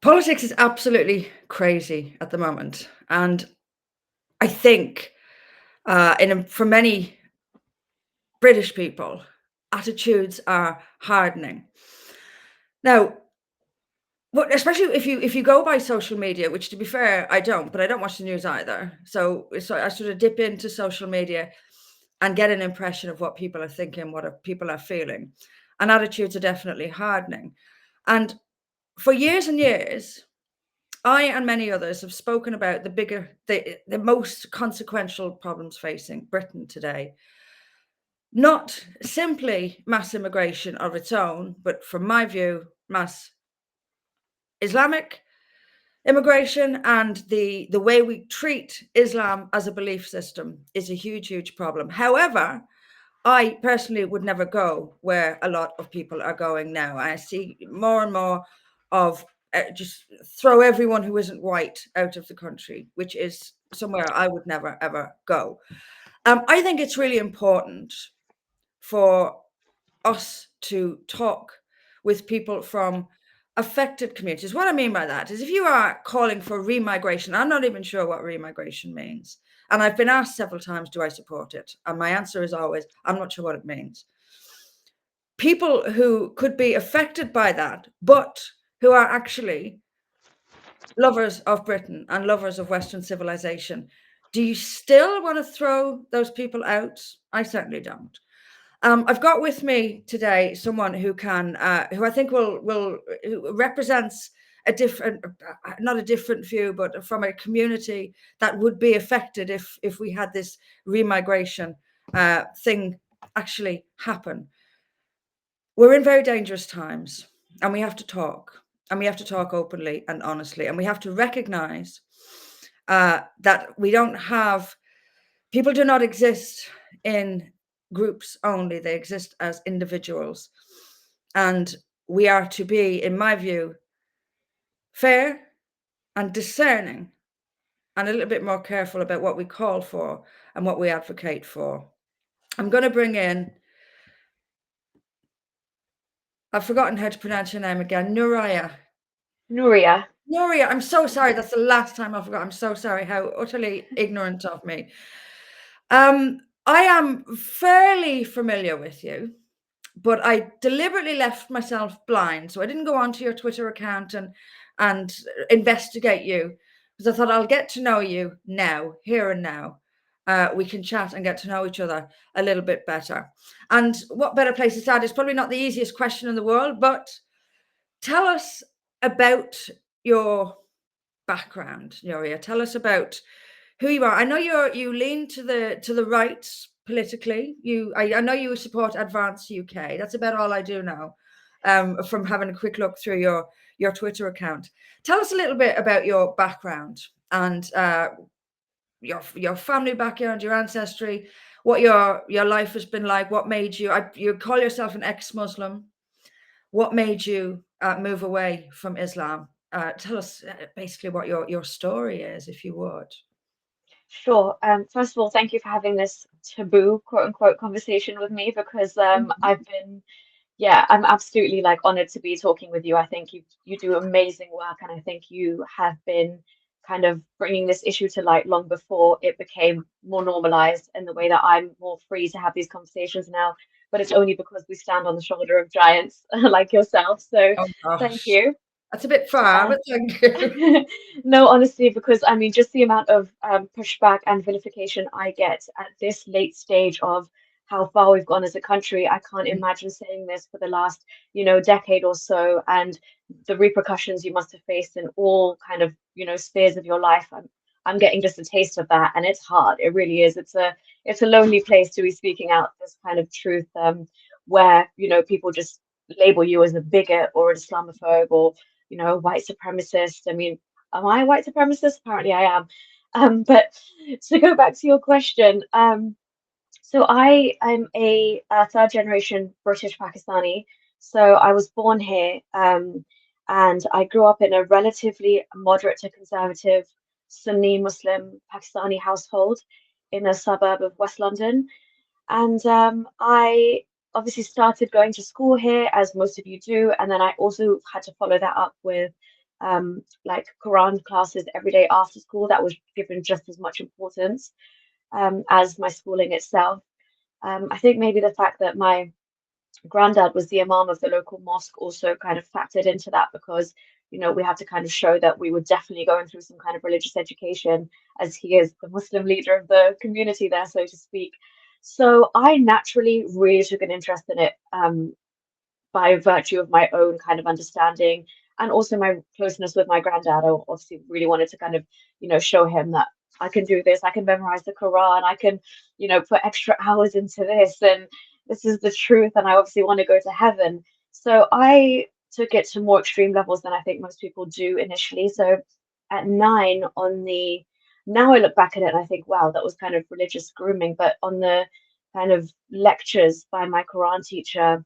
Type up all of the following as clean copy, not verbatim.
Politics is absolutely crazy at the moment, and I think, for many British people, attitudes are hardening. Now, especially if you go by social media, which to be fair, I don't, but I don't watch the news either. So I sort of dip into social media and get an impression of what people are thinking, people are feeling, and attitudes are definitely hardening. And for years and years, I and many others have spoken about the most consequential problems facing Britain today. Not simply mass immigration of its own, but from my view, mass Islamic immigration and the way we treat Islam as a belief system is a huge, huge problem. However, I personally would never go where a lot of people are going now. I see more and more of just throw everyone who isn't white out of the country, which is somewhere I would never ever go. I think it's really important for us to talk with people from affected communities. What I mean by that is if you are calling for remigration, I'm not even sure what remigration means. And I've been asked several times, do I support it? And my answer is always, I'm not sure what it means. People who could be affected by that, but who are actually lovers of Britain and lovers of Western civilization, do you still want to throw those people out? I certainly don't. I've got with me today someone who who I think who represents a different, not a different view, but from a community that would be affected if we had this remigration thing actually happen. We're in very dangerous times, and we have to talk, and we have to talk openly and honestly, and we have to recognize that we don't have people do not exist in groups only, they exist as individuals. And we are to be, in my view, fair and discerning and a little bit more careful about what we call for and what we advocate for. I'm going to bring in, I've forgotten how to pronounce your name again, Nuriyah. Nuriyah. Nuriyah, I'm so sorry. That's the last time I forgot. I'm so sorry. How utterly ignorant of me. I am fairly familiar with you, but I deliberately left myself blind. So I didn't go onto your Twitter account and investigate you because I thought I'll get to know you now, here and now. We can chat and get to know each other a little bit better. And what better place to start? It's probably not the easiest question in the world, but tell us about your background, Nuriyah. Tell us about who you are. I know you lean to the right politically. I know you support Advance UK. That's about all I do know, from having a quick look through your Twitter account. Tell us a little bit about your background and your family background, your ancestry, what your life has been like. What made you call yourself an ex-Muslim? What made you move away from Islam? Tell us basically what your story is, if you would. Sure. First of all, thank you for having this taboo, quote unquote, conversation with me because I've been, yeah, I'm absolutely like honored to be talking with you. I think you do amazing work, and I think you have been kind of bringing this issue to light long before it became more normalized in the way that I'm more free to have these conversations now. But it's only because we stand on the shoulder of giants like yourself. So Oh thank gosh, you. that's a bit far, Uh, but thank you. No, honestly, because I mean, just the amount of pushback and vilification I get at this late stage of how far we've gone as a country, I can't imagine saying this for the last, decade or so, and the repercussions you must have faced in all kind of, spheres of your life. I'm getting just a taste of that, and it's hard. It really is. It's a lonely place to be speaking out this kind of truth, where, people just label you as a bigot or an Islamophobe or white supremacist. I mean, am I a white supremacist? Apparently I am. But to go back to your question, so I'm a third generation British Pakistani. So I was born here, and I grew up in a relatively moderate to conservative Sunni Muslim Pakistani household in a suburb of West London. And I obviously started going to school here, as most of you do, and then I also had to follow that up with like Quran classes every day after school. That was given just as much importance as my schooling itself. I think maybe the fact that my granddad was the imam of the local mosque also kind of factored into that, because we had to kind of show that we were definitely going through some kind of religious education, as he is the Muslim leader of the community there, so to speak. So I naturally really took an interest in it, by virtue of my own kind of understanding and also my closeness with my granddad. I obviously really wanted to kind of, show him that I can do this, I can memorize the Quran, I can, put extra hours into this, and this is the truth, and I obviously want to go to heaven. So I took it to more extreme levels than I think most people do initially. So at 9 on the, now I look back at it and I think, wow, that was kind of religious grooming. But on the kind of lectures by my Quran teacher,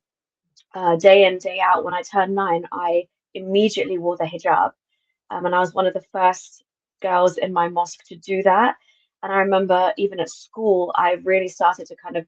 day in, day out, when I turned 9, I immediately wore the hijab. And I was one of the first girls in my mosque to do that. And I remember even at school, I really started to kind of,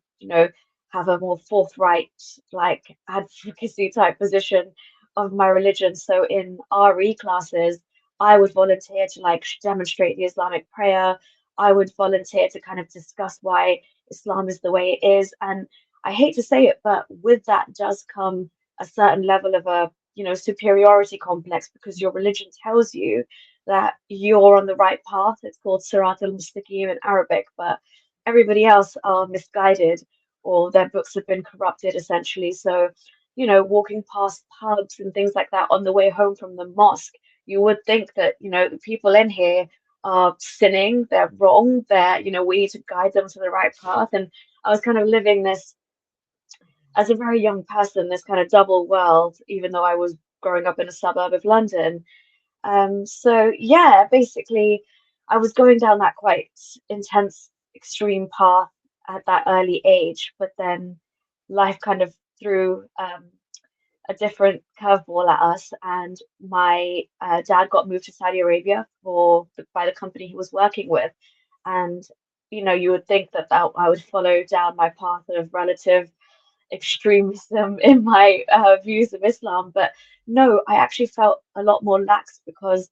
have a more forthright, like advocacy type position of my religion. So in RE classes, I would volunteer to like demonstrate the Islamic prayer. I would volunteer to kind of discuss why Islam is the way it is. And I hate to say it, but with that does come a certain level of a, superiority complex, because your religion tells you that you're on the right path. It's called Sirat al-Mustaqim in Arabic, but everybody else are misguided, or their books have been corrupted essentially. So, walking past pubs and things like that on the way home from the mosque, you would think that, the people in here are sinning, they're wrong, we need to guide them to the right path. And I was kind of living this as a very young person, this kind of double world, even though I was growing up in a suburb of London. So yeah, basically, I was going down that quite intense, extreme path at that early age, but then life kind of threw a different curveball at us, and my dad got moved to Saudi Arabia by the company he was working with, and you would think that I would follow down my path of relative extremism in my views of Islam. But no, I actually felt a lot more lax, because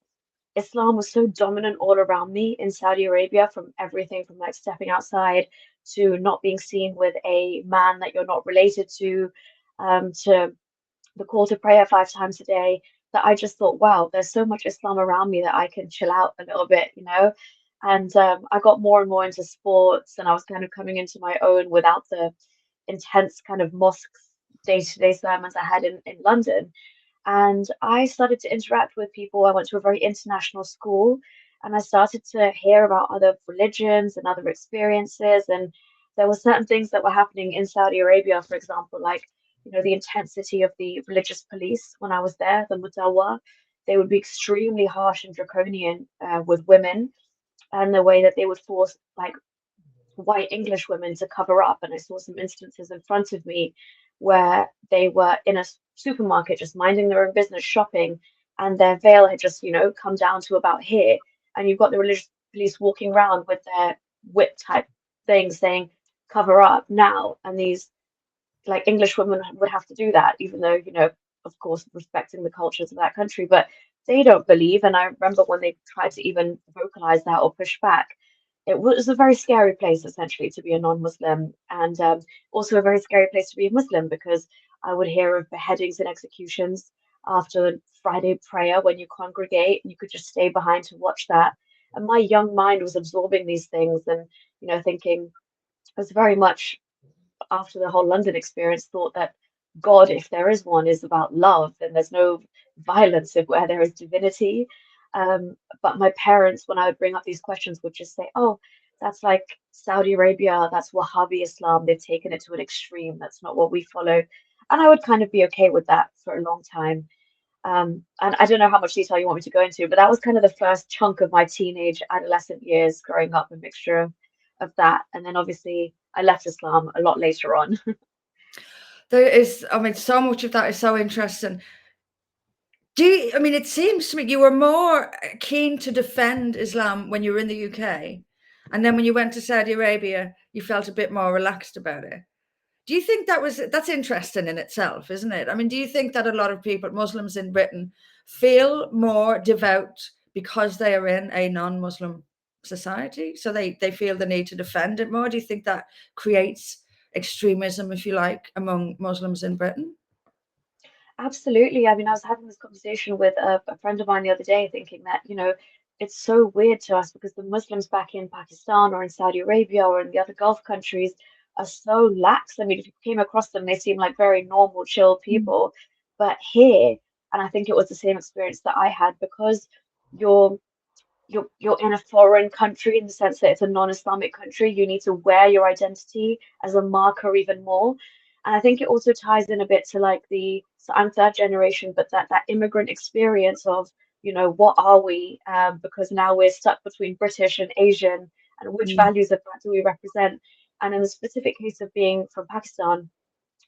Islam was so dominant all around me in Saudi Arabia, from everything from like stepping outside to not being seen with a man that you're not related to the call to prayer 5 times a day, that I just thought, wow, there's so much Islam around me that I can chill out a little bit. And I got more and more into sports, and I was kind of coming into my own without the intense kind of mosque day-to-day sermons I had in London. And I started to interact with people. I went to a very international school, and I started to hear about other religions and other experiences. And there were certain things that were happening in Saudi Arabia, for example, like, the intensity of the religious police when I was there, the Mutawa. They would be extremely harsh and draconian with women, and the way that they would force like white English women to cover up. And I saw some instances in front of me where they were in a supermarket just minding their own business, shopping, and their veil had just, come down to about here. And you've got the religious police walking around with their whip type thing saying, cover up now. And these like English women would have to do that, even though, of course, respecting the cultures of that country, but they don't believe. And I remember when they tried to even vocalize that or push back, it was a very scary place, essentially, to be a non-Muslim, and also a very scary place to be a Muslim, because I would hear of beheadings and executions after Friday prayer when you congregate, and you could just stay behind to watch that. And my young mind was absorbing these things, and thinking, it was very much after the whole London experience, thought that God, if there is one, is about love, then there's no violence if where there is divinity. But my parents, when I would bring up these questions, would just say, "Oh, that's like Saudi Arabia, that's Wahhabi Islam. They've taken it to an extreme. That's not what we follow." And I would kind of be okay with that for a long time. And I don't know how much detail you want me to go into, but that was kind of the first chunk of my teenage adolescent years growing up, a mixture of that. And then obviously I left Islam a lot later on. There is, I mean, so much of that is so interesting. I mean, it seems to me you were more keen to defend Islam when you were in the UK, and then when you went to Saudi Arabia, you felt a bit more relaxed about it. Do you think that's interesting in itself, isn't it? I mean, do you think that a lot of people, Muslims in Britain, feel more devout because they are in a non-Muslim society? So they feel the need to defend it more? Do you think that creates extremism, if you like, among Muslims in Britain? Absolutely. I mean, I was having this conversation with a friend of mine the other day, thinking that, it's so weird to us because the Muslims back in Pakistan or in Saudi Arabia or in the other Gulf countries are so lax. I mean, if you came across them, they seem like very normal, chill Mm, people. But here, and I think it was the same experience that I had, because you're you're in a foreign country in the sense that it's a non-Islamic country, you need to wear your identity as a marker even more. And I think it also ties in a bit to like so I'm third generation, but that immigrant experience of, what are we? Because now we're stuck between British and Asian, and which mm, values of that do we represent? And in the specific case of being from Pakistan,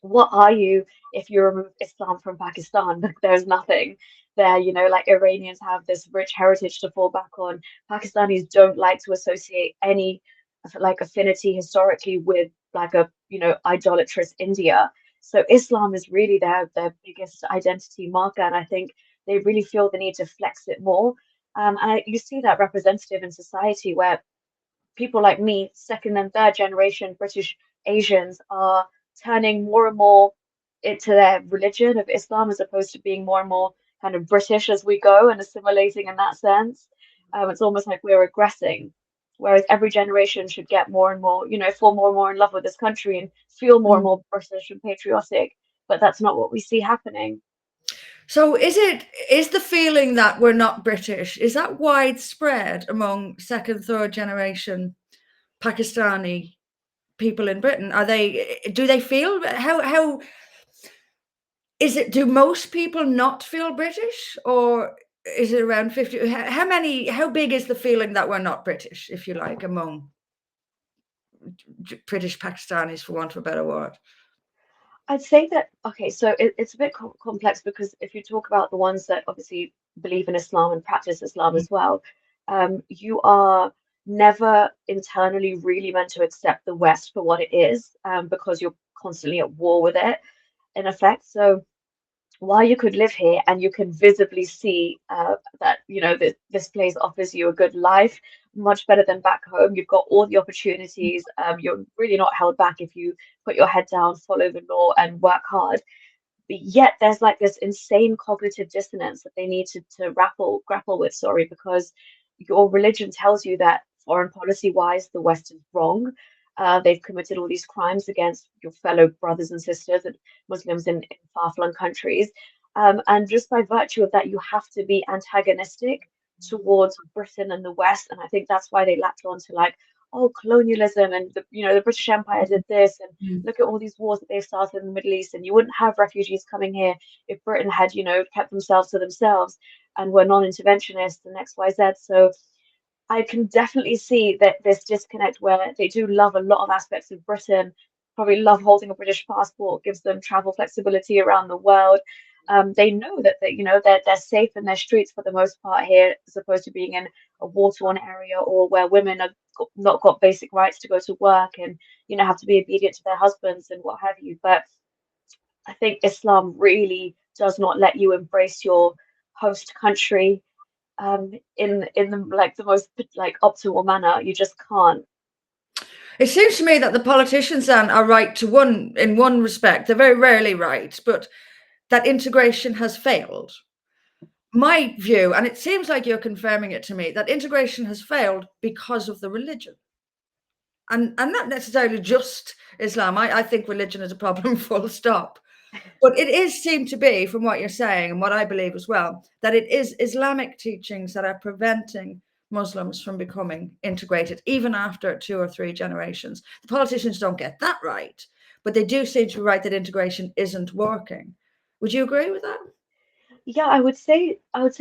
what are you if you remove Islam from Pakistan? Like, there's nothing there, like Iranians have this rich heritage to fall back on. Pakistanis don't like to associate any like affinity historically with like a, idolatrous India. So Islam is really their biggest identity marker, and I think they really feel the need to flex it more. You see that representative in society where people like me, second and third generation British Asians, are turning more and more into their religion of Islam as opposed to being more and more kind of British as we go and assimilating in that sense. It's almost like we're regressing, whereas every generation should get more and more, fall more and more in love with this country and feel more and mm. more British and patriotic. But that's not what we see happening. So is the feeling that we're not British, is that widespread among second, third generation Pakistani people in Britain? Do they feel how is it, do most people not feel British, or is it around 50? How big is the feeling that we're not British, if you like, among British Pakistanis, for want of a better word? I'd say that, okay, so it's a bit complex because if you talk about the ones that obviously believe in Islam and practice Islam Mm. as well, you are never internally really meant to accept the West for what it is, because you're constantly at war with it, in effect. So while you could live here and you can visibly see that this place offers you a good life, much better than back home. You've got all the opportunities. You're really not held back if you put your head down, follow the law, and work hard. But yet there's like this insane cognitive dissonance that they need to grapple with, sorry, because your religion tells you that foreign policy wise the West is wrong. They've committed all these crimes against your fellow brothers and sisters and Muslims in far-flung countries, and just by virtue of that you have to be antagonistic towards Britain and the West. And I think that's why they latch on to like, oh, colonialism, and the British Empire did this, and Mm. look at all these wars that they've started in the Middle East, and you wouldn't have refugees coming here if Britain had, kept themselves to themselves and were non-interventionists and XYZ. So I can definitely see that this disconnect where they do love a lot of aspects of Britain, probably love holding a British passport, gives them travel flexibility around the world. They know that they're safe in their streets for the most part here, as opposed to being in a war-torn area or where women have not got basic rights to go to work and have to be obedient to their husbands and what have you. But I think Islam really does not let you embrace your host country in the like the most like optimal manner. You just can't. It seems to me that the politicians then are right in one respect. They're very rarely right, but that integration has failed. My view, and it seems like you're confirming it to me, that integration has failed because of the religion. And not necessarily just Islam. I think religion is a problem, full stop. But it is seemed to be, from what you're saying and what I believe as well, that it is Islamic teachings that are preventing Muslims from becoming integrated, even after 2 or 3 generations. The politicians don't get that right, but they do seem to be right that integration isn't working. Would you agree with that? Yeah, I would say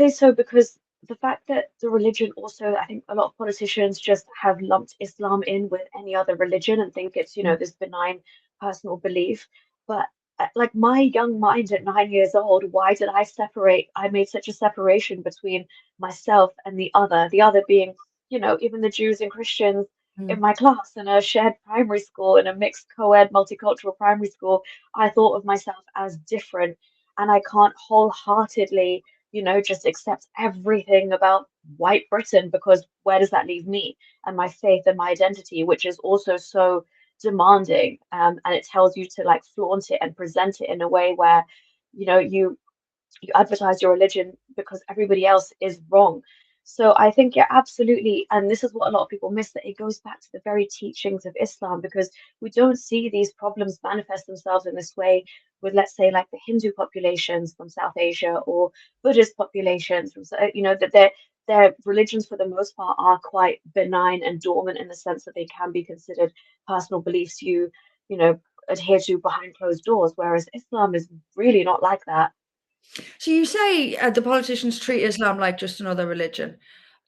so, because the fact that the religion also, I think a lot of politicians just have lumped Islam in with any other religion and think it's, this benign personal belief. But like my young mind at 9 years old, why did I separate? I made such a separation between myself and the other being, even the Jews and Christians. in Mm. my class in a shared primary school, in a mixed co-ed multicultural primary school, I thought of myself as different. And I can't wholeheartedly, just accept everything about white Britain, because where does that leave me and my faith and my identity, which is also so demanding. And it tells you to like flaunt it and present it in a way where, you advertise your religion because everybody else is wrong. So I think, yeah, absolutely. And this is what a lot of people miss, that it goes back to the very teachings of Islam, because we don't see these problems manifest themselves in this way with, let's say, like the Hindu populations from South Asia, or Buddhist populations from, that their religions for the most part are quite benign and dormant, in the sense that they can be considered personal beliefs you know, adhere to behind closed doors, whereas Islam is really not like that. So you say the politicians treat Islam like just another religion.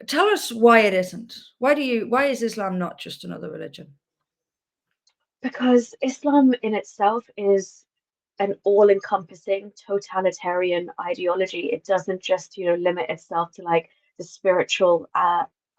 Tell us why it isn't. Why is Islam not just another religion? Because Islam in itself is an all-encompassing totalitarian ideology. It doesn't just, limit itself to like the spiritual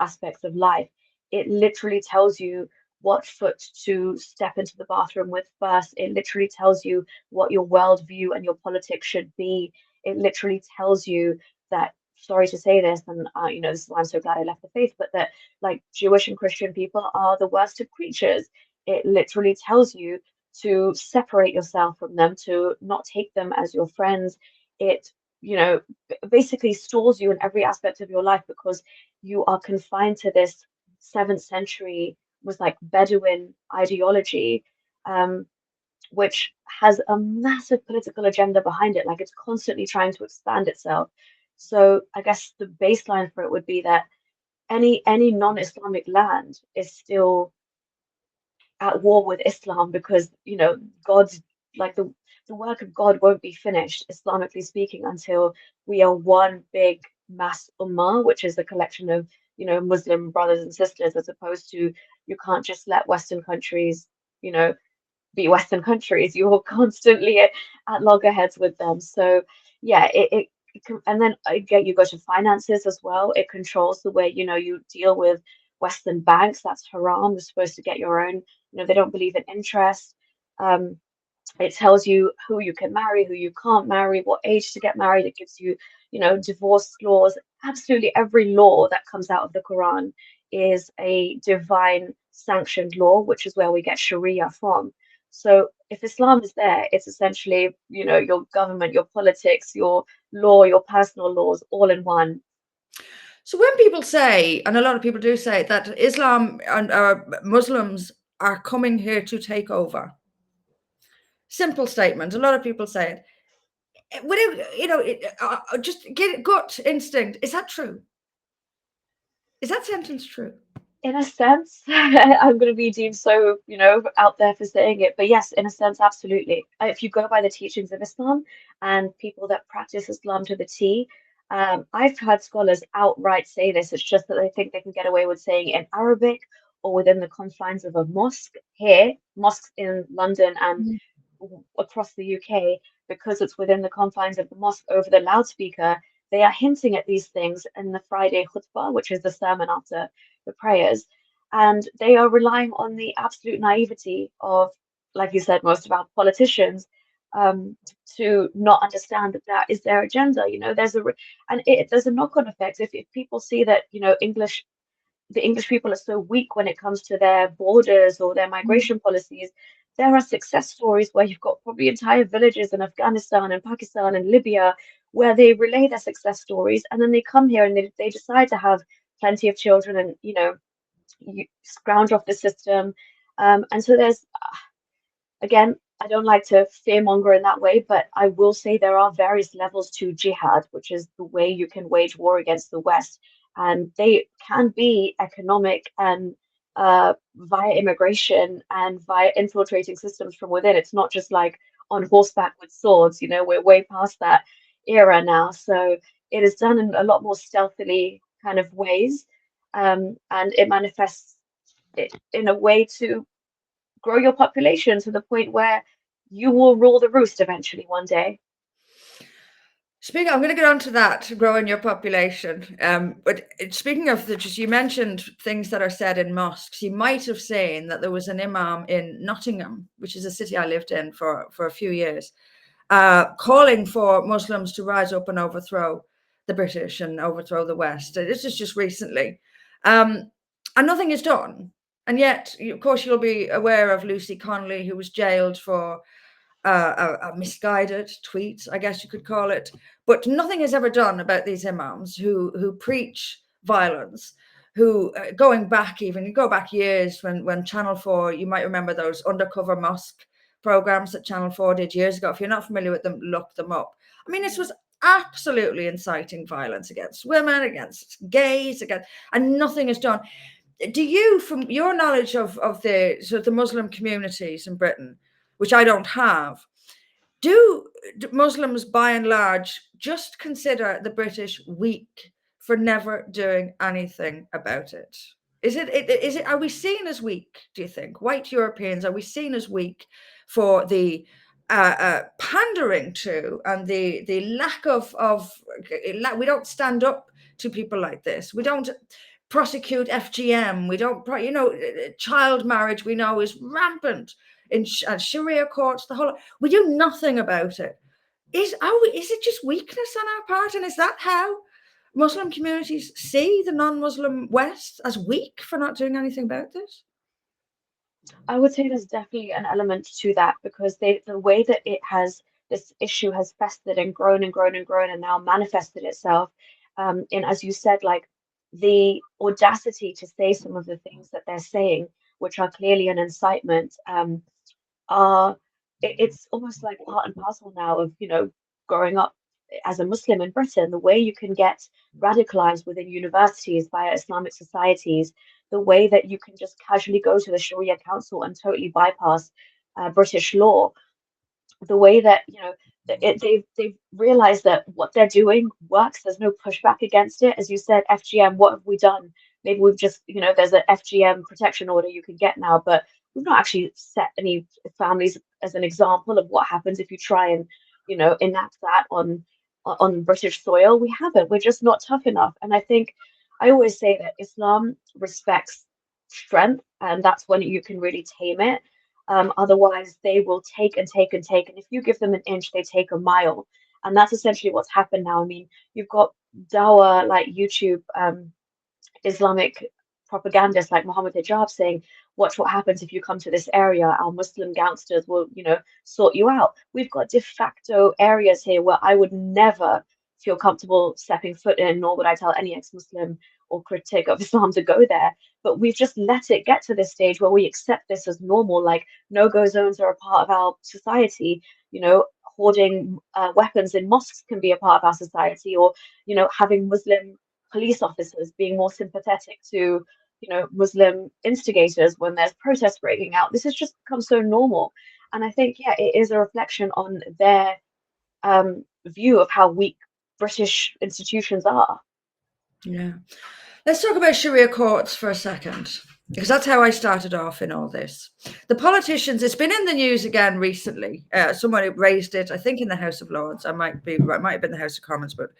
aspects of life. It literally tells you what foot to step into the bathroom with first. It literally tells you what your worldview and your politics should be. It literally tells you that, sorry to say this, and this is why I'm so glad I left the faith, but that like Jewish and Christian people are the worst of creatures. It literally tells you to separate yourself from them, to not take them as your friends. It, basically stalls you in every aspect of your life, because you are confined to this 7th century was like Bedouin ideology, um, which has a massive political agenda behind it. Like, it's constantly trying to expand itself. So I guess the baseline for it would be that any non-Islamic land is still at war with Islam, because God's like the work of God won't be finished, Islamically speaking, until we are one big mass ummah, which is a collection of Muslim brothers and sisters, as opposed to, you can't just let Western countries you know be Western countries. You're constantly at loggerheads with them. So yeah, it can, and then again you go to finances as well. It controls the way you deal with Western banks. That's haram. They're supposed to get your own. They don't believe in interest. Um, it tells you who you can marry, who you can't marry, what age to get married. It gives you, divorce laws. Absolutely every law that comes out of the Quran is a divine sanctioned law, which is where we get Sharia from. So if Islam is there, it's essentially, your government, your politics, your law, your personal laws, all in one. So when people say, and a lot of people do say, that Islam and Muslims are coming here to take over, simple statement. A lot of people say it. Without, just get gut instinct. Is that true? Is that sentence true? In a sense, I'm going to be deemed so, out there for saying it, but yes, in a sense, absolutely. If you go by the teachings of Islam and people that practice Islam to the T, I've heard scholars outright say this. It's just that they think they can get away with saying it in Arabic or within the confines of a mosque here, mosques in London and Mhm. across the UK, because it's within the confines of the mosque over the loudspeaker. They are hinting at these things in the Friday khutbah, which is the sermon after the prayers, and they are relying on the absolute naivety of, like you said, most of our politicians, um, to not understand that that is their agenda. There's a knock-on effect if people see that the English people are so weak when it comes to their borders or their migration policies. There are success stories where you've got probably entire villages in Afghanistan and Pakistan and Libya where they relay their success stories, and then they come here and they decide to have plenty of children, and you scrounge off the system. And so there's, again, I don't like to fearmonger in that way, but I will say there are various levels to jihad, which is the way you can wage war against the West. And they can be economic and via immigration and via infiltrating systems from within. It's not just like on horseback with swords, we're way past that era now. So it is done in a lot more stealthily kind of ways. And it manifests it in a way to grow your population to the point where you will rule the roost eventually one day. I'm going to get on to that, growing your population. But speaking of just, you mentioned things that are said in mosques. You might have seen that there was an imam in Nottingham, which is a city I lived in for a few years, calling for Muslims to rise up and overthrow the British and overthrow the West. This is just recently. And nothing is done. And yet, of course, you'll be aware of Lucy Connolly, who was jailed for a misguided tweet, I guess you could call it. But nothing is ever done about these imams who preach violence, who going back, even you go back years when Channel 4, you might remember those undercover mosque programs that Channel 4 did years ago. If you're not familiar with them, look them up. I mean, this was absolutely inciting violence against women, against gays, and nothing is done. Do you, from your knowledge of the sort of the Muslim communities in Britain, which I don't have, do Muslims by and large just consider the British weak for never doing anything about it? Is it are we seen as weak, do you think? White Europeans, are we seen as weak for the pandering to and the lack of we don't stand up to people like this. We don't prosecute FGM. We don't, child marriage we know is rampant in Sharia courts. We do nothing about it. Is it just weakness on our part? And is that how Muslim communities see the non-Muslim West, as weak for not doing anything about this? I would say there's definitely an element to that because the way that this issue has festered and grown and grown and grown and now manifested itself in, as you said, like the audacity to say some of the things that they're saying, which are clearly an incitement, are it's almost like part and parcel now of, growing up as a Muslim in Britain, the way you can get radicalized within universities via Islamic societies, the way that you can just casually go to the Sharia Council and totally bypass British law, the way that they've realized that what they're doing works. There's no pushback against it. As you said, FGM, what have we done? Maybe we've just, there's an FGM protection order you can get now, but we've not actually set any families as an example of what happens if you try and, enact that on British soil. We haven't. We're just not tough enough. And I think I always say that Islam respects strength, and that's when you can really tame it. Otherwise, they will take and take and take. And if you give them an inch, they take a mile. And that's essentially what's happened now. I mean, you've got dawah like YouTube Islamic propagandists like Muhammad Hijab saying, watch what happens if you come to this area. Our Muslim gangsters will, sort you out. We've got de facto areas here where I would never feel comfortable stepping foot in, nor would I tell any ex-Muslim or critic of Islam to go there. But we've just let it get to this stage where we accept this as normal, like no-go zones are a part of our society, hoarding weapons in mosques can be a part of our society, or, having Muslim police officers being more sympathetic to, Muslim instigators when there's protests breaking out. This has just become so normal. And I think, yeah, it is a reflection on their view of how weak British institutions are. Yeah. Let's talk about Sharia courts for a second, because that's how I started off in all this. The politicians, it's been in the news again recently. Someone raised it, I think, in the House of Lords. It might have been the House of Commons, but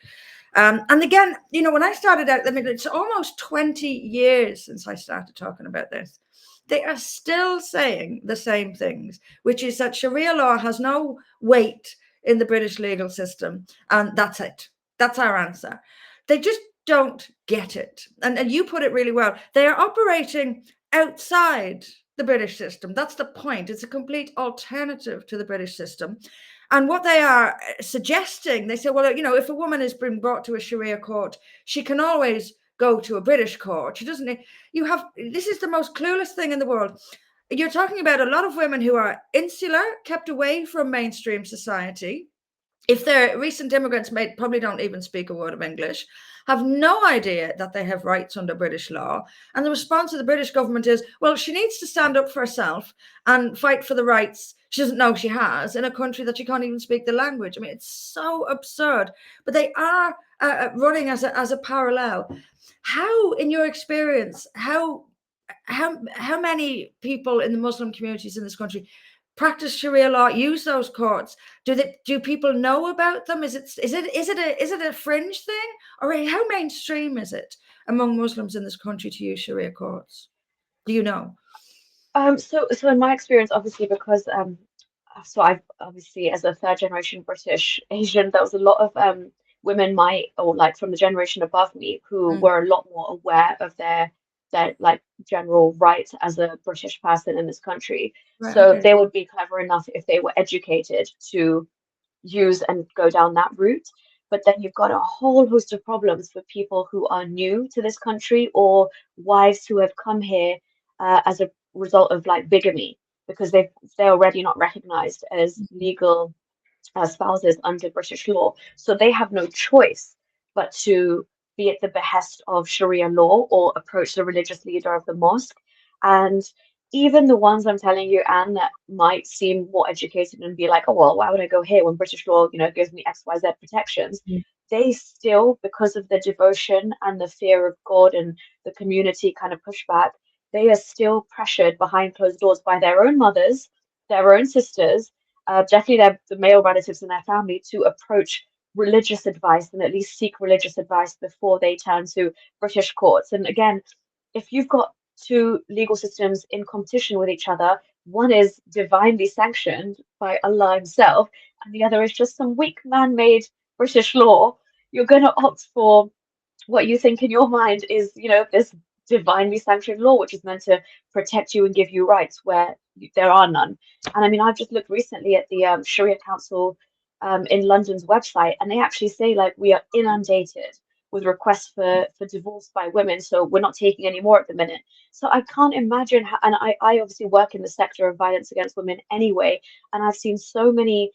and again, when I started out, I mean, it's almost 20 years since I started talking about this. They are still saying the same things, which is that Sharia law has no weight in the British legal system, and that's it. That's our answer. They just don't get it. And you put it really well. They are operating outside the British system. That's the point. It's a complete alternative to the British system. And what they are suggesting, they say, well, if a woman has been brought to a Sharia court, she can always go to a British court. She doesn't. This is the most clueless thing in the world. You're talking about a lot of women who are insular, kept away from mainstream society. If they're recent immigrants, probably don't even speak a word of English, have no idea that they have rights under British law. And the response of the British government is, well, she needs to stand up for herself and fight for the rights she doesn't know she has in a country that she can't even speak the language. I mean, it's so absurd. But they are running as a parallel. How, in your experience, how many people in the Muslim communities in this country practice Sharia law, use those courts? Do people know about them? Is it a fringe thing, or how mainstream is it among Muslims in this country to use Sharia courts? Do you know? So in my experience, obviously, because so I've obviously as a third generation British Asian, there was a lot of women my or like from the generation above me who Mm, were a lot more aware of their like general rights as a British person in this country. right. So Okay. they would be clever enough if they were educated to use and go down that route. But then you've got a whole host of problems for people who are new to this country or wives who have come here as a result of like bigamy because they're already not recognized as legal spouses under British law. So they have no choice but to be at the behest of Sharia law or approach the religious leader of the mosque. And even the ones I'm telling you, Anne, that might seem more educated and be like, oh, well, why would I go here when British law, gives me XYZ protections? Mm, They still, because of the devotion and the fear of God and the community kind of pushback, they are still pressured behind closed doors by their own mothers, their own sisters, definitely the male relatives in their family to approach religious advice and at least seek religious advice before they turn to British courts. And again, if you've got two legal systems in competition with each other, one is divinely sanctioned by Allah Himself, and the other is just some weak man-made British law, you're going to opt for what you think in your mind is, this divinely sanctioned law, which is meant to protect you and give you rights where there are none. And I mean, I've just looked recently at the Sharia Council in London's website, and they actually say like we are inundated with requests for divorce by women, so we're not taking any more at the minute. So I can't imagine how, and I obviously work in the sector of violence against women anyway, and I've seen so many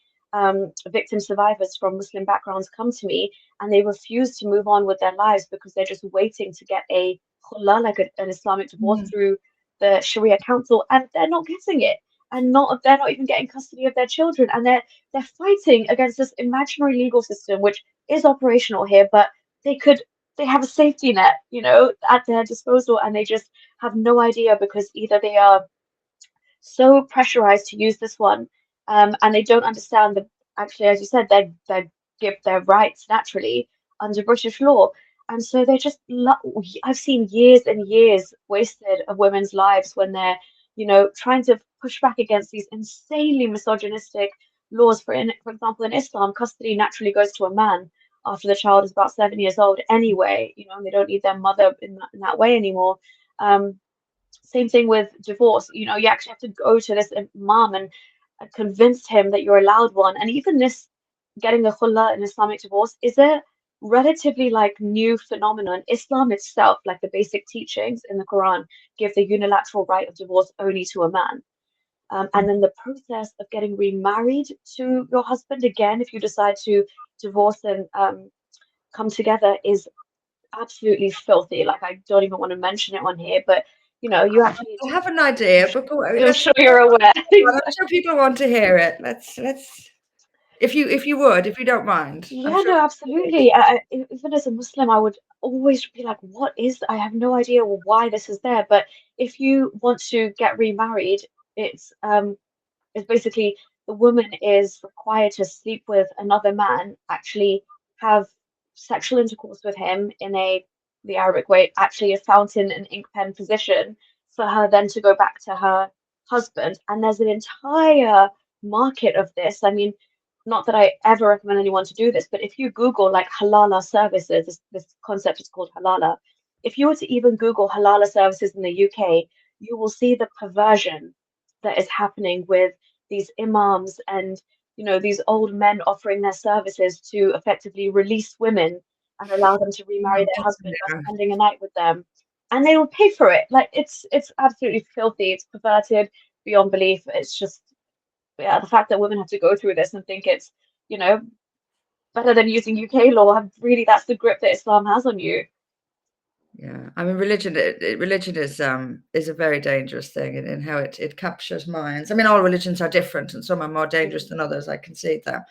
victim survivors from Muslim backgrounds come to me and they refuse to move on with their lives because they're just waiting to get a khullah, like an Islamic divorce mm. through the Sharia Council, and they're not getting it, and they're not even getting custody of their children, and they're fighting against this imaginary legal system which is operational here, but they could they have a safety net, at their disposal, and they just have no idea because either they are so pressurized to use this one, and they don't understand that actually, as you said, they give their rights naturally under British law, and so they're just. I've seen years and years wasted of women's lives when they're, trying to push back against these insanely misogynistic laws. For example, in Islam, custody naturally goes to a man after the child is about 7 years old anyway. And they don't need their mother in that way anymore. Um, Same thing with divorce. You actually have to go to this imam and convince him that you're allowed one. And even this getting the khullah in Islamic divorce is a relatively like new phenomenon. Islam itself, like the basic teachings in the Quran, give the unilateral right of divorce only to a man. And then the process of getting remarried to your husband again, if you decide to divorce and come together, is absolutely filthy. Like I don't even want to mention it on here, but you actually, I have an idea, but I'm sure you're aware. I'm sure people want to hear it. Let's if you don't mind, I'm Yeah, sure. no, absolutely. Even as a Muslim, I would always be like, what is, I have no idea why this is there. But if you want to get remarried, it's is basically the woman is required to sleep with another man, actually have sexual intercourse with him in the Arabic way, actually a fountain and ink pen position for her then to go back to her husband. And there's an entire market of this. I mean, not that I ever recommend anyone to do this, but if you Google like halala services, this concept is called halala. If you were to even Google halala services in the UK, you will see the perversion that is happening with these imams and these old men offering their services to effectively release women and allow them to remarry their husband by spending a night with them, and they will pay for it. Like it's absolutely filthy, it's perverted beyond belief. It's just, yeah, the fact that women have to go through this and think it's you know better than using UK law, really that's the grip that Islam has on you. Yeah, I mean, religion is a very dangerous thing in how it captures minds. I mean, all religions are different, and some are more dangerous than others. I concede that.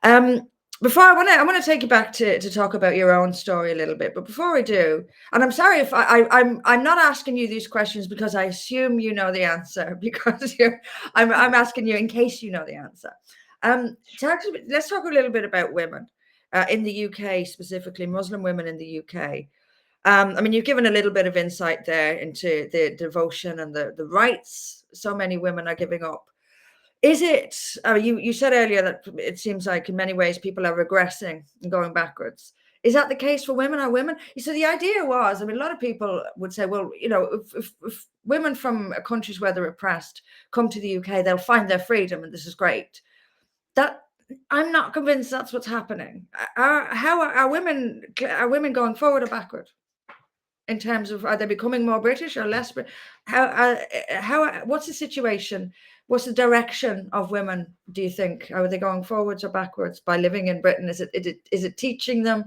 Um, before I want to take you back to talk about your own story a little bit, but before I do, and I'm sorry if I'm not asking you these questions because I assume you know the answer, because I'm asking you in case you know the answer. Let's talk a little bit about women in the UK, specifically Muslim women in the UK. I mean, you've given a little bit of insight there into the devotion and the rights so many women are giving up. Is it, you said earlier that it seems like in many ways people are regressing and going backwards. Is that the case for women? Are women? So the idea was, I mean, a lot of people would say, well, you know, if women from countries where they're oppressed come to the UK, they'll find their freedom and this is great. That I'm not convinced that's what's happening. How are women going forward or backward? In terms of, are they becoming more British or less? What's the situation? What's the direction of women, do you think? Are they going forwards or backwards by living in Britain? Is it teaching them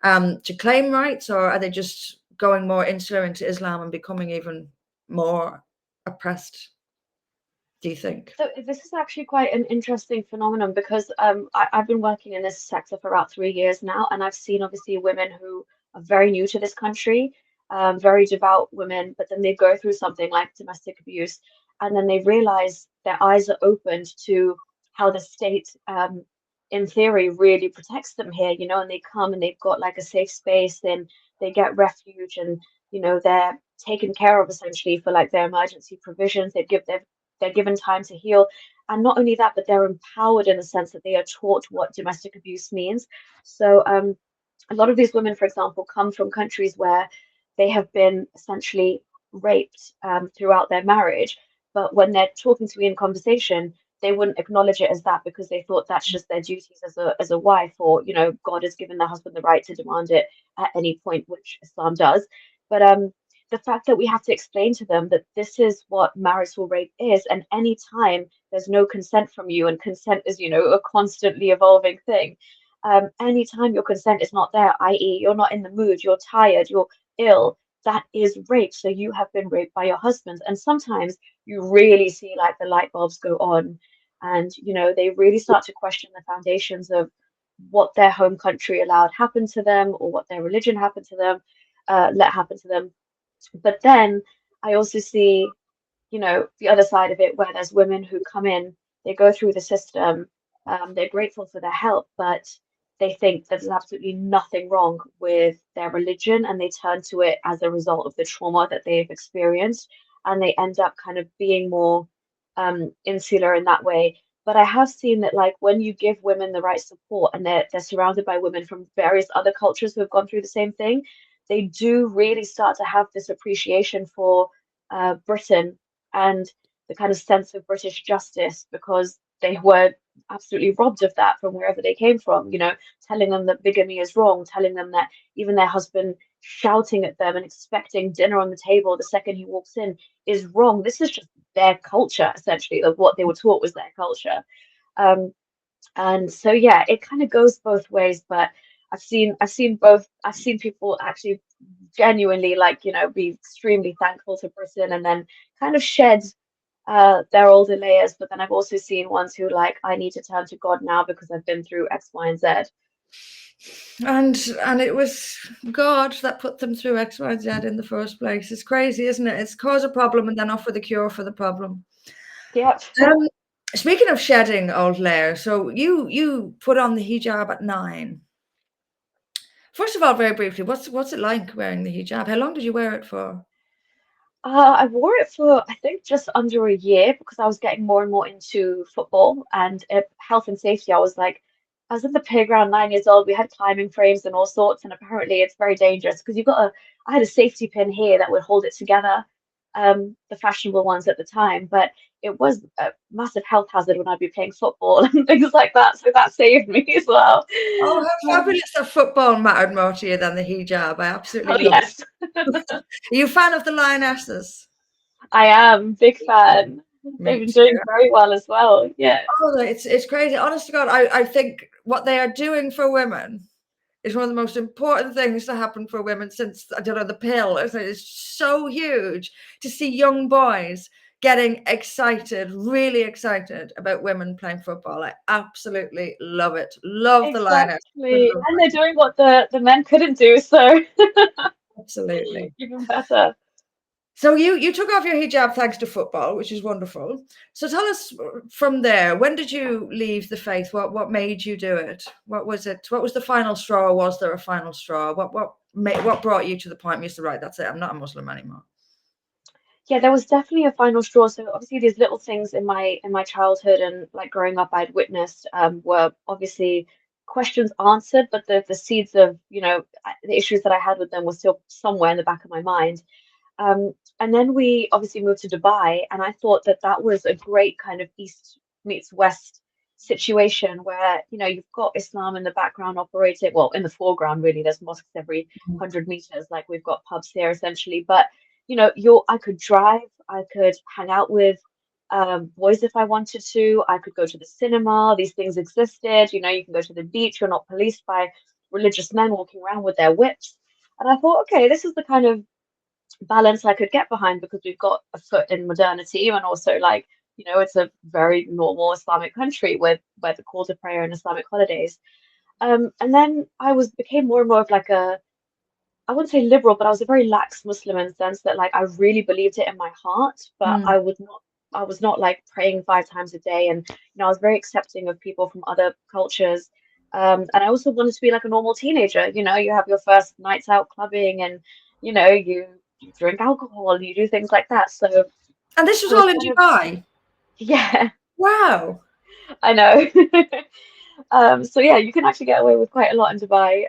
to claim rights, or are they just going more insular into Islam and becoming even more oppressed, do you think? So this is actually quite an interesting phenomenon because I've been working in this sector for about 3 years now, and I've seen obviously women who are very new to this country, very devout women, but then they go through something like domestic abuse, and then they realize their eyes are opened to how the state, in theory, really protects them here, you know, and they come and they've got like a safe space and they get refuge and, you know, they're taken care of essentially for like their emergency provisions. They're given time to heal. And not only that, but they're empowered in the sense that they are taught what domestic abuse means. So a lot of these women, for example, come from countries where they have been essentially raped throughout their marriage. But when they're talking to me in conversation, they wouldn't acknowledge it as that because they thought that's just their duties as a wife, or you know, God has given the husband the right to demand it at any point, which Islam does. But the fact that we have to explain to them that this is what marital rape is, and any time there's no consent from you, and consent is, you know, a constantly evolving thing. Anytime your consent is not there, i.e., you're not in the mood, you're tired, you're ill, that is rape. So you have been raped by your husband. And sometimes you really see like the light bulbs go on, and you know, they really start to question the foundations of what their home country allowed happen to them, or what their religion happened to them, let happen to them. But then I also see, you know, the other side of it where there's women who come in, they go through the system, they're grateful for their help, but they think that there's absolutely nothing wrong with their religion, and they turn to it as a result of the trauma that they've experienced, and they end up kind of being more insular in that way. But I have seen that like when you give women the right support and they're surrounded by women from various other cultures who have gone through the same thing, they do really start to have this appreciation for Britain and the kind of sense of British justice, because they were absolutely robbed of that from wherever they came from, you know, telling them that bigamy is wrong, telling them that even their husband shouting at them and expecting dinner on the table the second he walks in is wrong. This is just their culture, essentially, of what they were taught was their culture. Um, and so yeah, it kind of goes both ways, but I've seen both. I've seen people actually genuinely like, you know, be extremely thankful to Britain and then kind of shed their older layers. But then I've also seen ones who like, I need to turn to God now because I've been through X, Y, and Z. And it was God that put them through X, Y, Z in the first place. It's crazy, isn't it? It's cause a problem and then offer the cure for the problem. Yep. Speaking of shedding old layers, so you put on the hijab at 9. First of all, very briefly, what's it like wearing the hijab? How long did you wear it for? I wore it for, I think, just under a year because I was getting more and more into football and health and safety. I was in the playground 9 years old. We had climbing frames and all sorts, and apparently it's very dangerous because I had a safety pin here that would hold it together, the fashionable ones at the time, but it was a massive health hazard when I'd be playing football and things like that. So that saved me as well. Oh, how Um, fabulous that football mattered more to you than the hijab. I absolutely oh love yes, it. Are you a fan of the Lionesses? I am big fan. They've Me been too. doing very well as well. Yeah. Oh, it's crazy. Honest to God, I think what they are doing for women is one of the most important things to happen for women since, I don't know, the pill. It's so huge to see young boys getting excited, really excited about women playing football. I absolutely love it. Love the line. Exactly. And they're doing what the men couldn't do, so Absolutely. even better. So you took off your hijab thanks to football, which is wonderful. So tell us from there, when did you leave the faith? What made you do it? What was it? What was the final straw? Was there a final straw? What brought you to the point where you said, right, that's it, I'm not a Muslim anymore? Yeah, there was definitely a final straw. So obviously these little things in my childhood and like growing up I'd witnessed were obviously questions answered, but the seeds of, the issues that I had with them were still somewhere in the back of my mind. And then we obviously moved to Dubai, and I thought that that was a great kind of East meets West situation where, you've got Islam in the background operating, well, in the foreground, really. There's mosques every 100 meters, like we've got pubs here essentially. But, I could drive, I could hang out with boys if I wanted to, I could go to the cinema, these things existed, you can go to the beach, you're not policed by religious men walking around with their whips. And I thought, okay, this is the kind of balance I could get behind because we've got a foot in modernity and also like, it's a very normal Islamic country with where the call to prayer and Islamic holidays. And then became more and more of like I wouldn't say liberal, but I was a very lax Muslim in the sense that like I really believed it in my heart, but Mm. I was not like praying 5 times a day. And I was very accepting of people from other cultures. And I also wanted to be like a normal teenager. You have your first nights out clubbing and you drink alcohol and you do things like that. So And this was I was all in kind of, Dubai. yeah, Wow. I know. So yeah, you can actually get away with quite a lot in Dubai,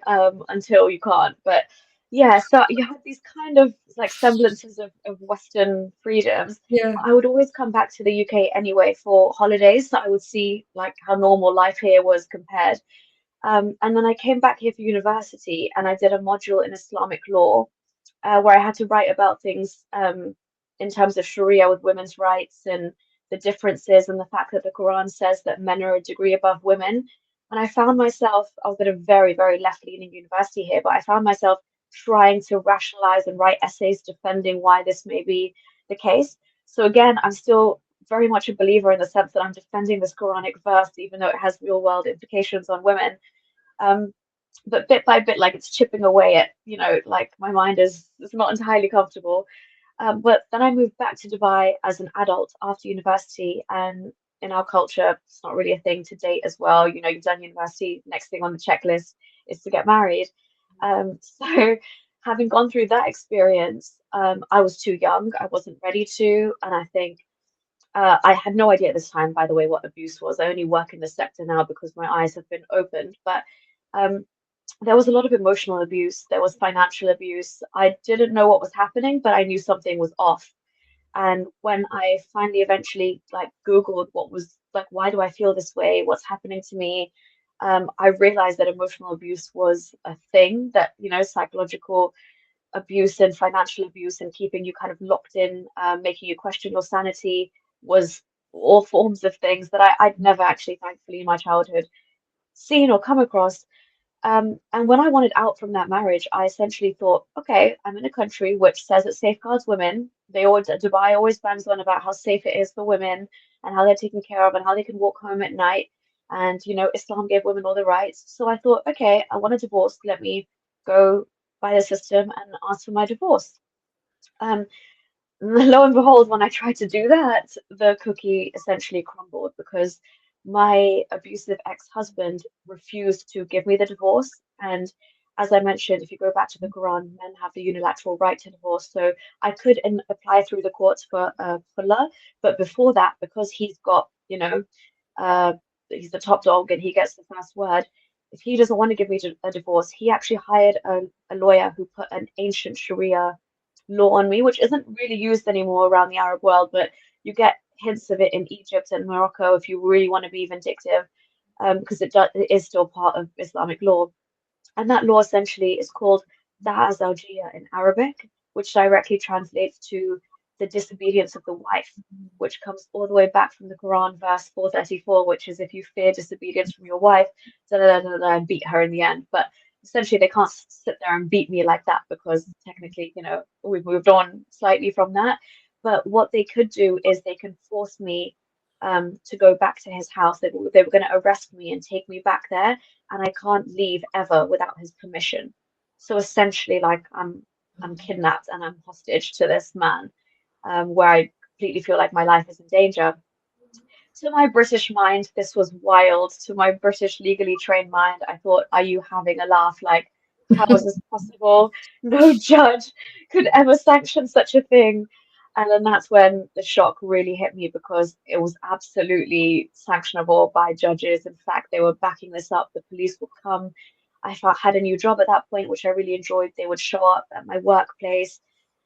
until you can't. But yeah, so you have these kind of like semblances of Western freedoms. Yeah. I would always come back to the UK anyway for holidays, so I would see like how normal life here was compared. And then I came back here for university and I did a module in Islamic law, where I had to write about things in terms of Sharia with women's rights and the differences and the fact that the Quran says that men are a degree above women. And I found myself, I was at a very, very left-leaning university here, but I found myself trying to rationalize and write essays defending why this may be the case. So again, I'm still very much a believer in the sense that I'm defending this Quranic verse, even though it has real world implications on women. Um, but bit by bit, like it's chipping away at, like my mind is not entirely comfortable. But then I moved back to Dubai as an adult after university, and in our culture, it's not really a thing to date as well. You've done university, next thing on the checklist is to get married. So having gone through that experience, I was too young, I wasn't ready to, and I think I had no idea at this time, by the way, what abuse was. I only work in the sector now because my eyes have been opened. But um, there was a lot of emotional abuse. There was financial abuse. I didn't know what was happening, but I knew something was off. And when I finally eventually like Googled what was like, why do I feel this way? What's happening to me? I realized that emotional abuse was a thing that, psychological abuse and financial abuse and keeping you kind of locked in, making you question your sanity was all forms of things that I'd never actually, thankfully, in my childhood seen or come across. And when I wanted out from that marriage, I essentially thought, okay, I'm in a country which says it safeguards women. Dubai always bangs on about how safe it is for women and how they're taken care of and how they can walk home at night. And, Islam gave women all the rights. So I thought, okay, I want a divorce. Let me go by the system and ask for my divorce. Um, lo and behold, when I tried to do that, the cookie essentially crumbled because my abusive ex-husband refused to give me the divorce. And as I mentioned, if you go back to the Quran, men have the unilateral right to divorce. So I could apply through the courts for khula, but before that, because he's got, uh, he's the top dog and he gets the first word. If he doesn't want to give me a divorce, he actually hired a lawyer who put an ancient Sharia law on me, which isn't really used anymore around the Arab world, but you get hints of it in Egypt and Morocco if you really want to be vindictive, because it is still part of Islamic law. And that law essentially is called Da'a Zawjiyya in Arabic, which directly translates to the disobedience of the wife, which comes all the way back from the Quran, verse 434, which is if you fear disobedience from your wife, da da da da, and beat her in the end. But essentially, they can't sit there and beat me like that because technically, we've moved on slightly from that. But what they could do is they can force me to go back to his house. They were going to arrest me and take me back there, and I can't leave ever without his permission. So essentially, like I'm kidnapped and I'm hostage to this man, where I completely feel like my life is in danger. To my British mind, this was wild. To my British legally trained mind, I thought, are you having a laugh? Like, how is this possible? No judge could ever sanction such a thing. And then that's when the shock really hit me because it was absolutely sanctionable by judges. In fact, they were backing this up. The police would come. Had a new job at that point, which I really enjoyed. They would show up at my workplace.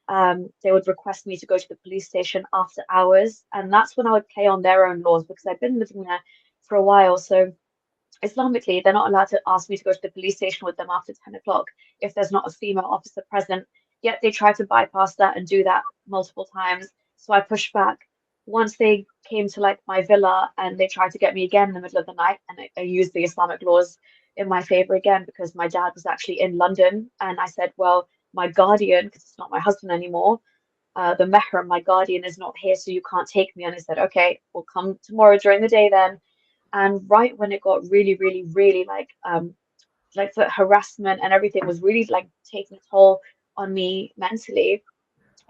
They would request me to go to the police station after hours, and that's when I would play on their own laws because I'd been living there for a while. So Islamically, they're not allowed to ask me to go to the police station with them after 10 o'clock if there's not a female officer present. Yet they try to bypass that and do that multiple times. So I pushed back. Once they came to like my villa and they tried to get me again in the middle of the night, and I used the Islamic laws in my favor again because my dad was actually in London, and I said, well, my guardian, because it's not my husband anymore, the mahram, my guardian, is not here, so you can't take me. And I said, okay, we'll come tomorrow during the day then. And right when it got really, really, really like the harassment and everything was really like taking a toll on me mentally,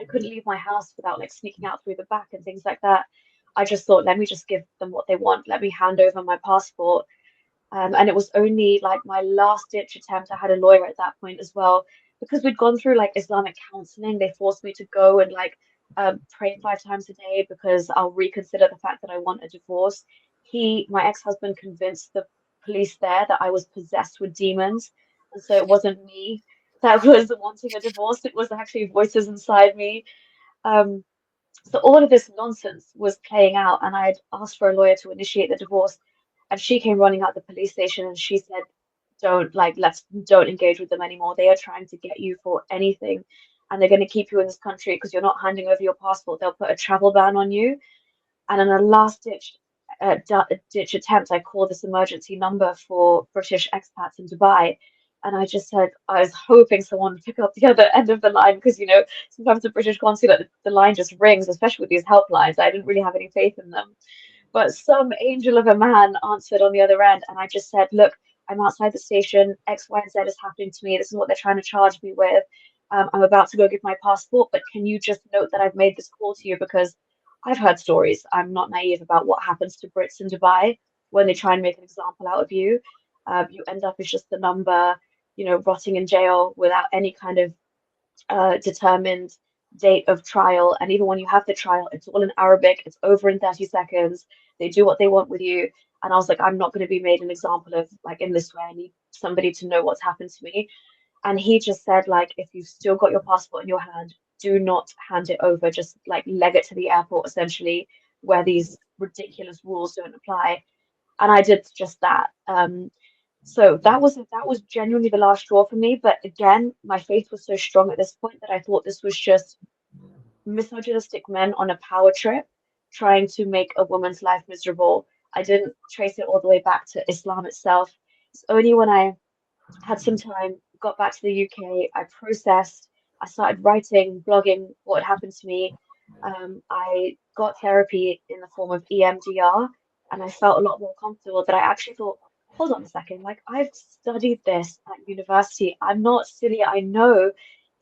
I couldn't leave my house without like sneaking out through the back and things like that. I just thought, let me just give them what they want. Let me hand over my passport. And it was only like my last ditch attempt. I had a lawyer at that point as well, because we'd gone through like Islamic counseling. They forced me to go and like pray 5 times a day because I'll reconsider the fact that I want a divorce. My ex-husband, convinced the police there that I was possessed with demons. And so it wasn't me that was wanting a divorce. It was actually voices inside me. Um, so all of this nonsense was playing out, and I had asked for a lawyer to initiate the divorce, and she came running out the police station and she said, don't engage with them anymore. They are trying to get you for anything, and they're going to keep you in this country because you're not handing over your passport. They'll put a travel ban on you. And in a ditch attempt, I called this emergency number for British expats in Dubai. And I just said, I was hoping someone would pick up the other end of the line because, sometimes the British consulate, the line just rings, especially with these helplines. I didn't really have any faith in them. But some angel of a man answered on the other end. And I just said, look, I'm outside the station. X, Y, and Z is happening to me. This is what they're trying to charge me with. I'm about to go give my passport, but can you just note that I've made this call to you because I've heard stories. I'm not naive about what happens to Brits in Dubai when they try and make an example out of you. You end up as just the number, rotting in jail without any kind of determined date of trial. And even when you have the trial, it's all in Arabic, it's over in 30 seconds. They do what they want with you. And I was like, I'm not going to be made an example of like in this way. I need somebody to know what's happened to me. And he just said, like, if you've still got your passport in your hand, do not hand it over. Just like leg it to the airport, essentially, where these ridiculous rules don't apply. And I did just that. So that was genuinely the last straw for me. But again, my faith was so strong at this point that I thought this was just misogynistic men on a power trip trying to make a woman's life miserable. I didn't trace it all the way back to Islam itself. It's only when I had some time, got back to the UK, I processed, I started writing, blogging what had happened to me. I got therapy in the form of EMDR, and I felt a lot more comfortable that I actually thought, hold on a second, like I've studied this at university. I'm not silly. I know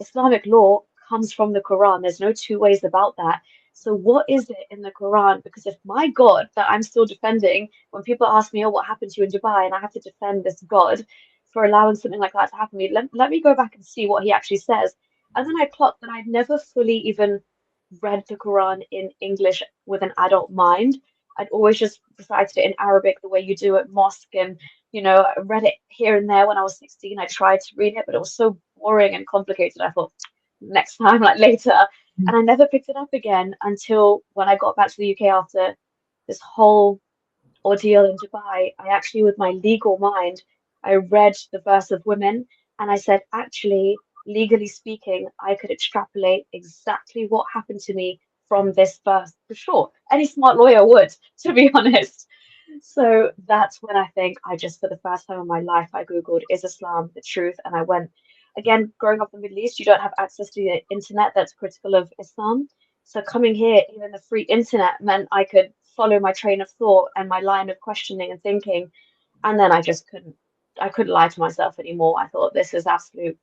Islamic law comes from the Quran. There's no two ways about that. So what is it in the Quran? Because if my God that I'm still defending, when people ask me, oh, what happened to you in Dubai, and I have to defend this God for allowing something like that to happen to me, let me go back and see what he actually says. And then I clocked that I'd never fully even read the Quran in English with an adult mind. I'd always just recited it in Arabic the way you do at mosque. And, I read it here and there when I was 16. I tried to read it, but it was so boring and complicated. I thought, next time, like later. And I never picked it up again until when I got back to the UK after this whole ordeal in Dubai. I actually, with my legal mind, I read the verse of women and I said, actually, legally speaking, I could extrapolate exactly what happened to me from this verse for sure. Any smart lawyer would, to be honest. So that's when I think I just, for the first time in my life, I Googled, is Islam the truth? And I went, again, growing up in the Middle East, you don't have access to the internet that's critical of Islam. So coming here, even the free internet meant I could follow my train of thought and my line of questioning and thinking, and then I couldn't lie to myself anymore. I thought this is absolute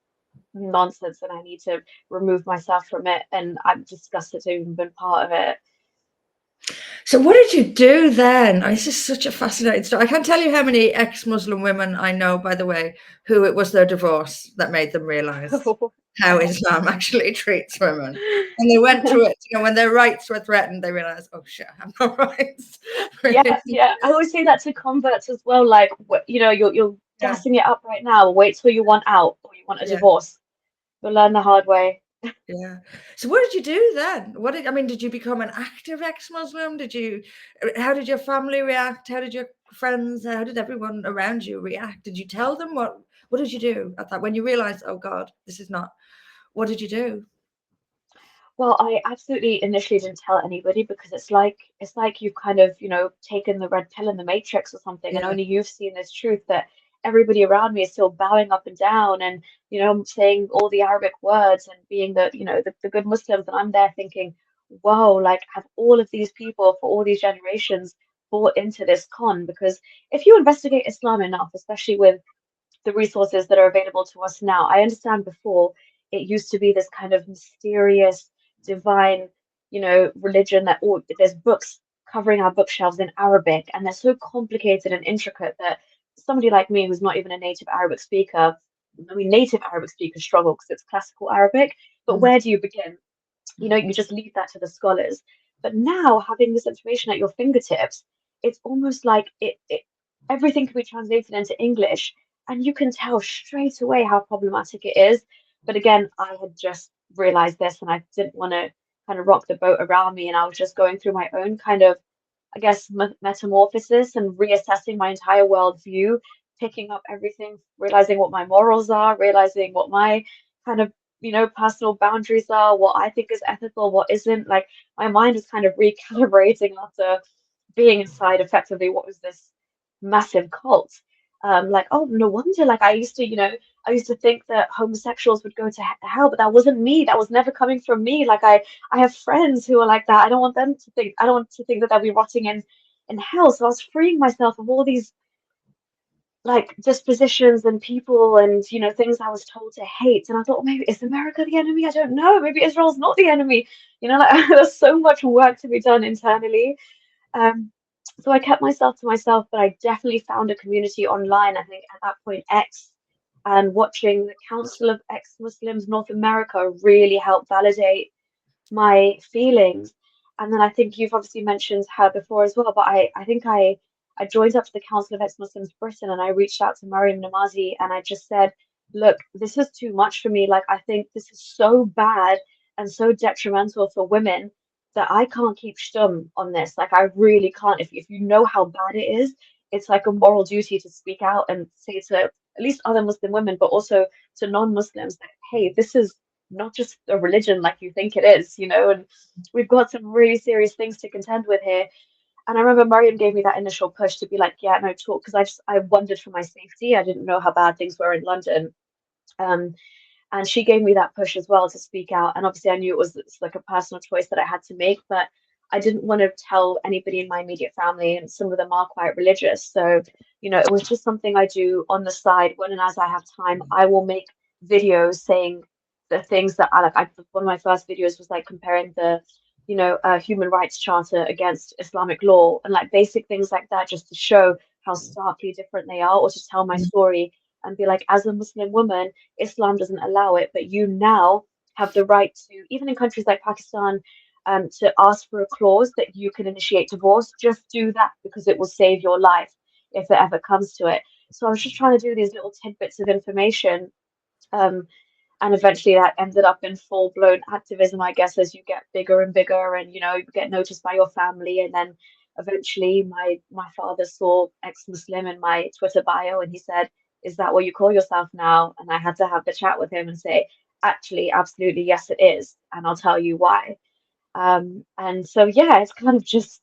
nonsense and I need to remove myself from it. And I'm disgusted to even been part of it. So what did you do then? This is such a fascinating story. I can't tell you how many ex-Muslim women I know, by the way, who it was their divorce that made them realize how Islam actually treats women. And they went through it, when their rights were threatened, they realized, oh shit, I have no rights. Yeah, yeah. I always say that to converts as well. Like, you're Yeah, gassing it up right now. Wait till you want out or you want a yeah. divorce. You'll learn the hard way. Yeah. So what did you do then? Did you become an active ex-Muslim? How did your family react? How did your friends, how did everyone around you react? Did you tell them what did you do at that when you realized, oh God, this is not, what did you do? Well, I absolutely initially didn't tell anybody because it's like you've kind of, taken the red pill in the Matrix or something, and Yeah. only you've seen this truth that everybody around me is still bowing up and down and, saying all the Arabic words and being the good Muslims, and I'm there thinking, whoa, like have all of these people for all these generations bought into this con? Because if you investigate Islam enough, especially with the resources that are available to us now. I understand before it used to be this kind of mysterious, divine, religion that there's books covering our bookshelves in Arabic, and they're so complicated and intricate that somebody like me who's not even a native Arabic speaker, I mean, native Arabic speakers struggle because it's classical Arabic, but Mm, where do you begin? You just leave that to the scholars. But now having this information at your fingertips, it's almost like it everything can be translated into English, and you can tell straight away how problematic it is. But again, I had just realized this, and I didn't want to kind of rock the boat around me, and I was just going through my own kind of, I guess, metamorphosis and reassessing my entire worldview, picking up everything, realizing what my morals are, realizing what my kind of, personal boundaries are, what I think is ethical, what isn't. Like my mind was kind of recalibrating after being inside effectively what was this massive cult. Like, oh, no wonder. Like I used to think that homosexuals would go to hell, but that wasn't me. That was never coming from me. Like I have friends who are like that. I don't want them to think. I don't want to think that they'll be rotting in hell. So I was freeing myself of all these like dispositions and people and things I was told to hate. And I thought, maybe is America the enemy? I don't know. Maybe Israel's not the enemy. Like there's so much work to be done internally. Um, so I kept myself to myself, but I definitely found a community online, I think at that point X, and watching the Council of Ex-Muslims North America really helped validate my feelings. And then I think you've obviously mentioned her before as well, but I think I joined up to the Council of Ex-Muslims Britain and I reached out to Mariam Namazi and I just said, look, this is too much for me. Like I think this is so bad and so detrimental for women that I can't keep stum on this. Like I really can't. If you know how bad it is, it's like a moral duty to speak out and say to at least other Muslim women, but also to non-Muslims that, hey, this is not just a religion like you think it is, and we've got some really serious things to contend with here. And I remember Mariam gave me that initial push to be like, yeah, no, talk, because I wondered for my safety. I didn't know how bad things were in London. Um, and she gave me that push as well to speak out. And obviously, I knew it's like a personal choice that I had to make, but I didn't want to tell anybody in my immediate family, and some of them are quite religious. So, it was just something I do on the side when and as I have time. I will make videos saying the things that I like. One of my first videos was like comparing the, human rights charter against Islamic law and like basic things like that, just to show how starkly different they are, or to tell my story and be like, as a Muslim woman, Islam doesn't allow it, but you now have the right to, even in countries like Pakistan, to ask for a clause that you can initiate divorce. Just do that because it will save your life if it ever comes to it. So I was just trying to do these little tidbits of information. Um, and eventually that ended up in full-blown activism, I guess, as you get bigger and bigger and, you get noticed by your family. And then eventually my father saw ex-Muslim in my Twitter bio and he said, is that what you call yourself now? And I had to have the chat with him and say, actually, absolutely, yes, it is. And I'll tell you why. And so, yeah, it's kind of just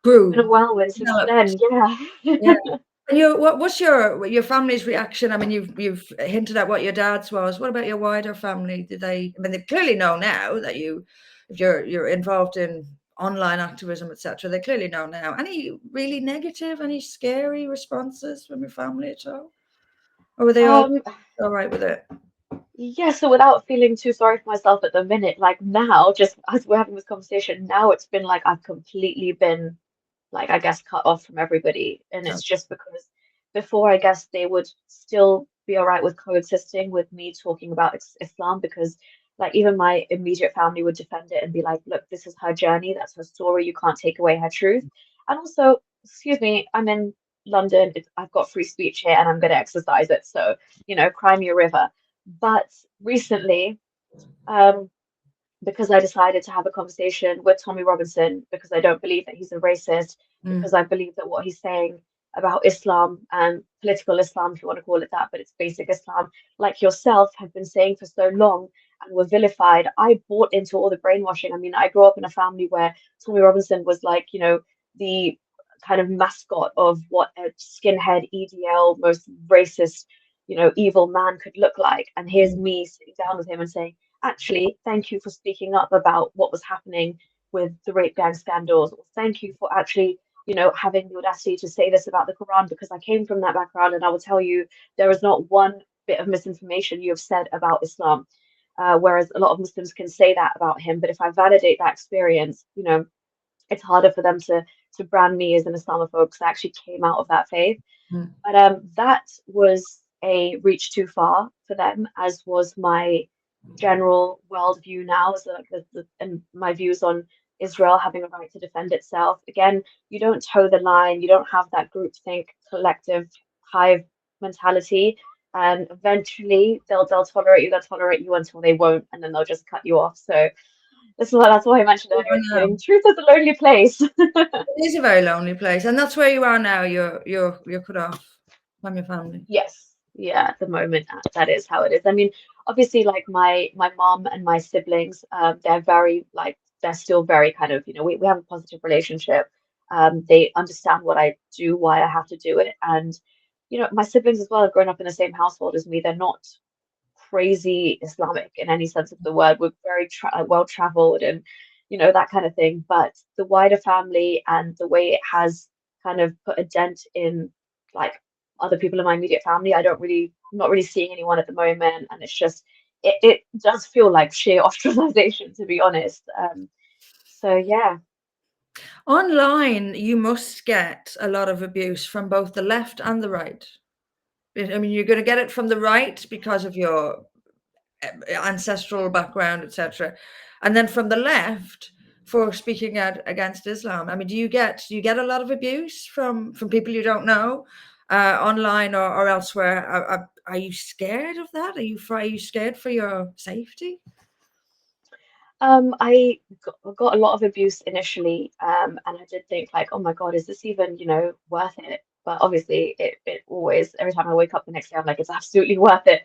been a grew, whirlwind since developed. then. Yeah. Yeah. And what's your family's reaction? I mean, you've hinted at what your dad's was. What about your wider family? Did they? I mean, they clearly know now that if you're involved in online activism, etc. They clearly know now. Any really negative, any scary responses from your family at all, or were they Um, all right with it? yeah, so without feeling too sorry for myself at the minute, like now, just as we're having this conversation, now it's been like I've completely been like I guess cut off from everybody. And Oh, it's just because before I guess they would still be all right with coexisting with me talking about Islam because like even my immediate family would defend it and be like, look, this is her journey, that's her story, you can't take away her truth. And also, excuse me, I'm in London, I've got free speech here and I'm going to exercise it. So, cry me a river. But recently, um, because I decided to have a conversation with Tommy Robinson because I don't believe that he's a racist, mm, because I believe that what he's saying about Islam and political Islam, if you want to call it that, but it's basic Islam, like yourself have been saying for so long and were vilified. I bought into all the brainwashing. I mean, I grew up in a family where Tommy Robinson was like, the kind of mascot of what a skinhead EDL, most racist, evil man could look like. And here's mm, me sitting down with him and saying, actually, thank you for speaking up about what was happening with the rape gang scandals. Or thank you for actually, having the audacity to say this about the Quran because I came from that background and I will tell you there is not one bit of misinformation you have said about Islam. Whereas a lot of Muslims can say that about him, but if I validate that experience, it's harder for them to brand me as an Islamophobe because I actually came out of that faith. mm, But that was a reach too far for them, as was my general worldview now, so like and my views on Israel having a right to defend itself. Again, you don't toe the line, you don't have that groupthink, collective hive mentality, and eventually they'll tolerate you until they won't, and then they'll just cut you off. So that's why I mentioned I earlier at the know. beginning. Truth is a lonely place. It is a very lonely place, and that's where you are now. You're cut off from your family. Yes, yeah, at the moment that is how it is. I mean, obviously, like my mom and my siblings, they're very like they're still very kind of, we have a positive relationship. They understand what I do, why I have to do it, and my siblings as well have grown up in the same household as me. They're not crazy Islamic in any sense of the word. We're very well traveled and that kind of thing. But the wider family and the way it has kind of put a dent in like other people in my immediate family, I'm not really seeing anyone at the moment, and it's just it does feel like sheer ostracization to be honest. So yeah. Online, you must get a lot of abuse from both the left and the right. I mean, you're going to get it from the right because of your ancestral background, etc., and then from the left for speaking out against Islam. I mean, do you get a lot of abuse from people you don't know, online or elsewhere? Are you scared of that? Are you scared for your safety? I got a lot of abuse initially, and I did think like, oh my God, is this even, worth it? But obviously, it always, every time I wake up the next day, I'm like, it's absolutely worth it.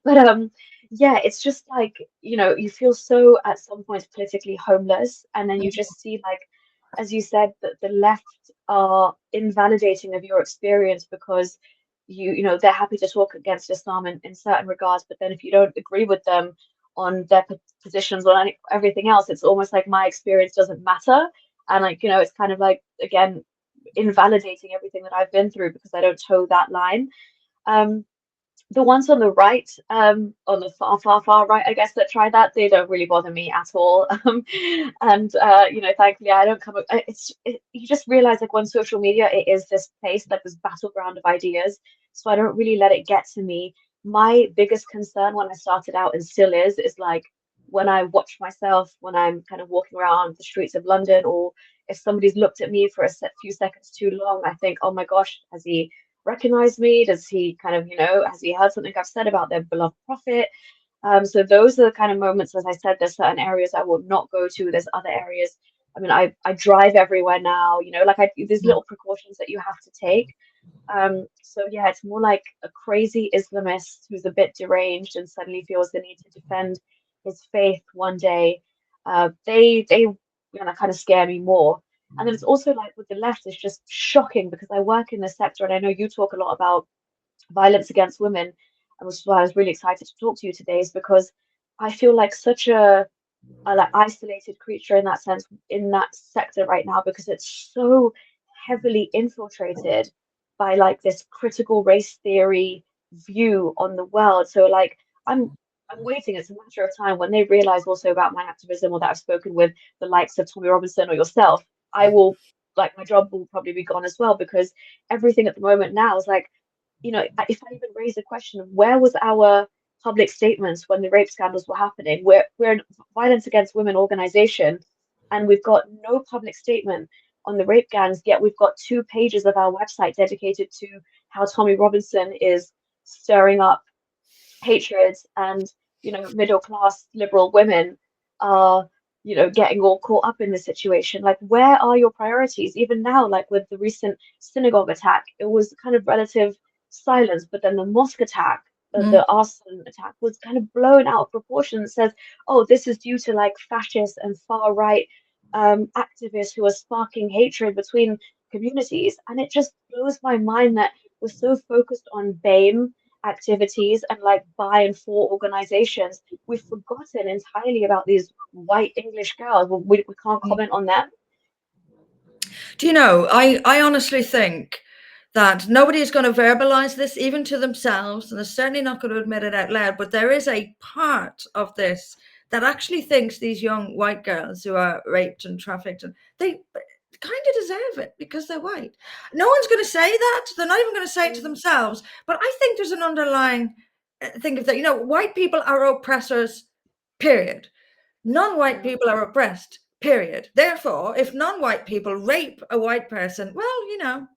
But yeah, it's just like, you feel so at some points politically homeless, and then you just see like, as you said, that the left are invalidating of your experience because they're happy to talk against Islam in certain regards, but then if you don't agree with them on their positions on everything else, it's almost like my experience doesn't matter. And like, it's kind of like, again, invalidating everything that I've been through because I don't toe that line. Um, the ones on the right, on the far, far, far right, I guess, that try that, they don't really bother me at all. And thankfully, I don't come. You just realize like on social media, it is this place, like this battleground of ideas. So I don't really let it get to me. My biggest concern when I started out and still is like when I watch myself when I'm kind of walking around the streets of London, or if somebody's looked at me for a few seconds too long, I think, oh my gosh, has he recognize me? Does he kind of, has he heard something I've said about their beloved prophet? So those are the kind of moments, as I said, there's certain areas I will not go to. There's other areas. I mean, I drive everywhere now, like there's little precautions that you have to take. So yeah, it's more like a crazy Islamist who's a bit deranged and suddenly feels the need to defend his faith one day. They kind of scare me more. And then it's also like with the left, it's just shocking because I work in this sector and I know you talk a lot about violence against women, and which is why I was really excited to talk to you today, is because I feel like such a like isolated creature in that sense in that sector right now because it's so heavily infiltrated by like this critical race theory view on the world. So like I'm waiting. It's a matter of time when they realize also about my activism or that I've spoken with the likes of Tommy Robinson or yourself, I will like my job will probably be gone as well because everything at the moment now is like, you know, if I even raise the question of where was our public statements when the rape scandals were happening, we're a violence against women organization, and we've got no public statement on the rape gangs, yet we've got 2 pages of our website dedicated to how Tommy Robinson is stirring up hatred and middle class liberal women are getting all caught up in the situation. Like, where are your priorities? Even now, like with the recent synagogue attack, it was kind of relative silence, but then the mosque attack, Mm. the arson attack, was kind of blown out of proportion. It says, oh, this is due to like fascist and far right activists who are sparking hatred between communities, and it just blows my mind that we're so focused on BAME activities and like by and for organizations, we've forgotten entirely about these white English girls. We can't comment on them. Do you know, I honestly think that nobody is going to verbalize this even to themselves, and they're certainly not going to admit it out loud, but there is a part of this that actually thinks these young white girls who are raped and trafficked, and they kind of deserve it because they're white. No one's going to say that. They're not even going to say it to themselves. But I think there's an underlying thing of that. White people are oppressors, period. Non-white people are oppressed, period. Therefore, if non-white people rape a white person, well,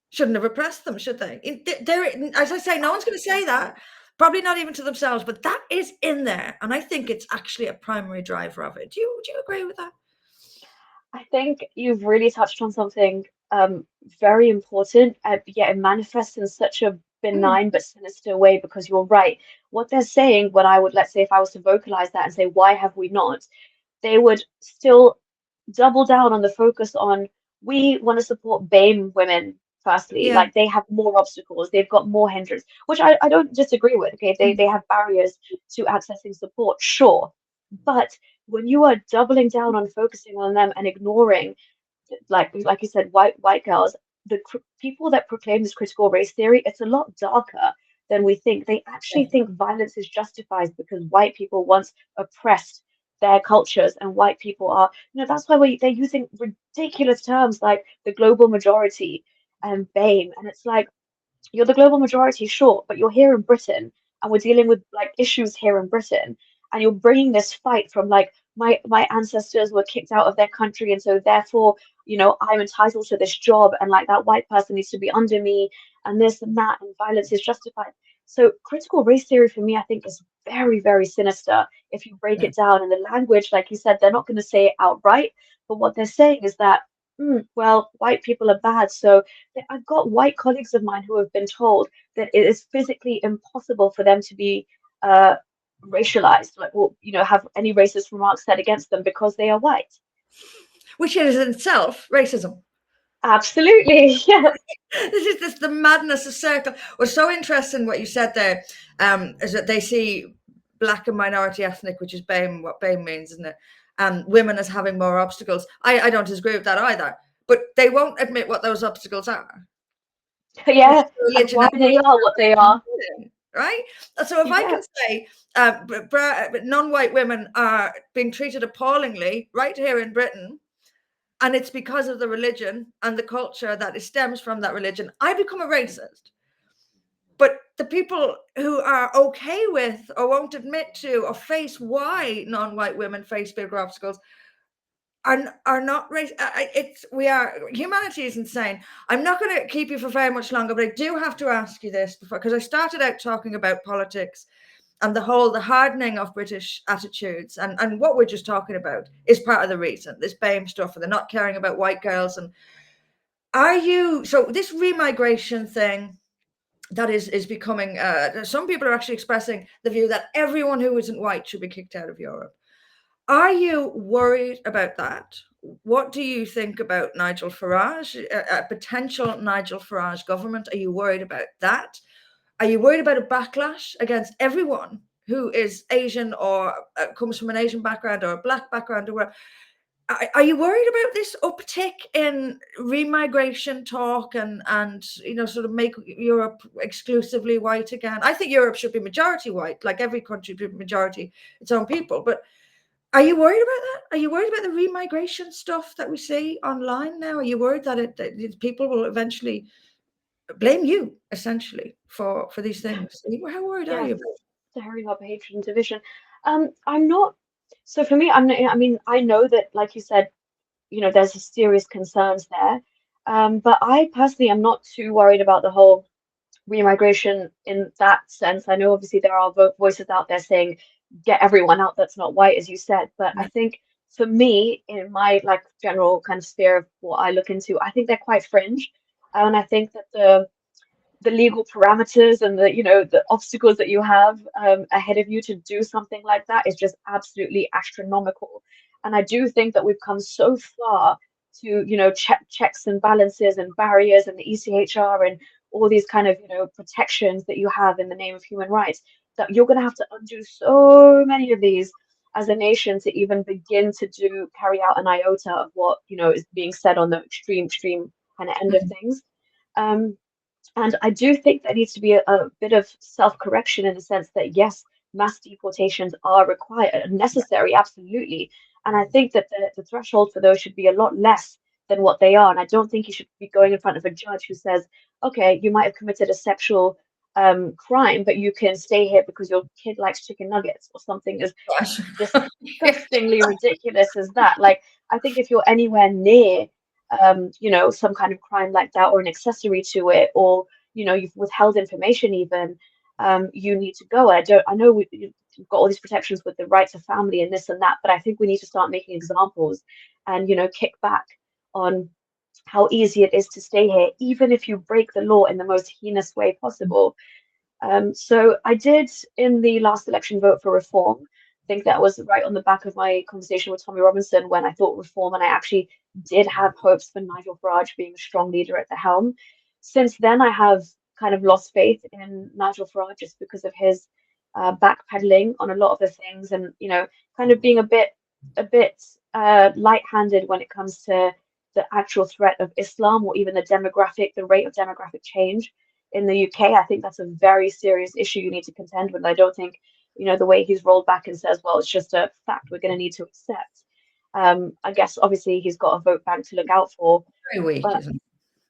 shouldn't have oppressed them, should they? As I say, no one's going to say that. Probably not even to themselves, but that is in there, and I think it's actually a primary driver of it. Do you agree with that? I think you've really touched on something very important, yet it manifests in such a Mm. benign but sinister way because you're right. What they're saying, when I would, let's say, if I was to vocalize that and say, why have we not? They would still double down on the focus on we want to support BAME women firstly. Yeah. Like they have more obstacles, they've got more hindrance, which I don't disagree with. Okay, they have barriers to accessing support, sure. But when you are doubling down on focusing on them and ignoring, like you said, white girls, the people that proclaim this critical race theory, it's a lot darker than we think. They actually think violence is justified because white people once oppressed their cultures, and white people are, that's why they're using ridiculous terms like the global majority and BAME, and it's like, you're the global majority, sure, but you're here in Britain, and we're dealing with like issues here in Britain, and you're bringing this fight from like my ancestors were kicked out of their country, and so therefore, I'm entitled to this job, and like that white person needs to be under me, and this and that, and violence is justified. So critical race theory for me, I think, is very, very sinister if you break it down in the language. Like you said, they're not going to say it outright, but what they're saying is that, well, white people are bad, so I've got white colleagues of mine who have been told that it is physically impossible for them to be uh, racialized, like, or have any racist remarks said against them because they are white. Which is in itself racism. Absolutely, yes. This the madness of circle. Was so interesting what you said there. Is that they see black and minority ethnic, which is BAME, what BAME means, isn't it? And women as having more obstacles. I don't disagree with that either. But they won't admit what those obstacles are. Yeah, and Religion why they are what they are. right? So if I Yeah. can say non-white women are being treated appallingly right here in Britain, and it's because of the religion and the culture that stems from that religion, I become a racist. But the people who are okay with or won't admit to or face why non-white women face bigger obstacles are not race. Humanity is insane. I'm not going to keep you for very much longer, but I do have to ask you this before, because I started out talking about politics and the hardening of British attitudes, and what we're just talking about is part of the reason, this BAME stuff, and they're not caring about white girls. And so this remigration thing that is becoming, some people are actually expressing the view that everyone who isn't white should be kicked out of Europe. Are you worried about that? what do you think about Nigel Farage, a potential Nigel Farage government? Are you worried about that? Are you worried about a backlash against everyone who is Asian or comes from an Asian background or a black background or whatever? Are you worried about this uptick in remigration talk and sort of make Europe exclusively white again? I think Europe should be majority white, like every country should be majority its own people. But are you worried about that? Are you worried about the remigration stuff that we see online now? Are you worried that people will eventually blame you essentially for these things? How worried are Yeah, you? stirring up hatred and division. I'm not. So for me, I'm not, I mean, I know that, like you said, there's serious concerns there. But I personally am not too worried about the whole remigration in that sense. I know obviously there are voices out there saying get everyone out that's not white, as you said. But I think for me, in my like general kind of sphere of what I look into, I think they're quite fringe. And I think that the legal parameters and the obstacles that you have ahead of you to do something like that is just absolutely astronomical. And I do think that we've come so far to checks and balances and barriers and the ECHR and all these kind of protections that you have in the name of human rights, that you're going to have to undo so many of these as a nation to even begin to carry out an iota of what is being said on the extreme kind of end of things. um, and I do think there needs to be a bit of self-correction in the sense that, yes, mass deportations are required and necessary, absolutely. And I think that the threshold for those should be a lot less than what they are. And I don't think you should be going in front of a judge who says, okay, you might have committed a sexual crime, but you can stay here because your kid likes chicken nuggets or something as disgustingly ridiculous as that. Like, I think if you're anywhere near some kind of crime like that or an accessory to it, or you've withheld information even, you need to go. I know we've got all these protections with the right to family and this and that, but I think we need to start making examples and kick back on how easy it is to stay here, even if you break the law in the most heinous way possible. So I did in the last election vote for reform. I think that was right on the back of my conversation with Tommy Robinson when I thought reform, and I actually did have hopes for Nigel Farage being a strong leader at the helm. Since then, I have kind of lost faith in Nigel Farage just because of his backpedaling on a lot of the things, and kind of being a bit light-handed when it comes to the actual threat of Islam or even the rate of demographic change in the UK. I think that's a very serious issue you need to contend with. I don't think, the way he's rolled back and says, well, it's just a fact we're going to need to accept. I guess obviously he's got a vote bank to look out for, Very weak, but isn't it?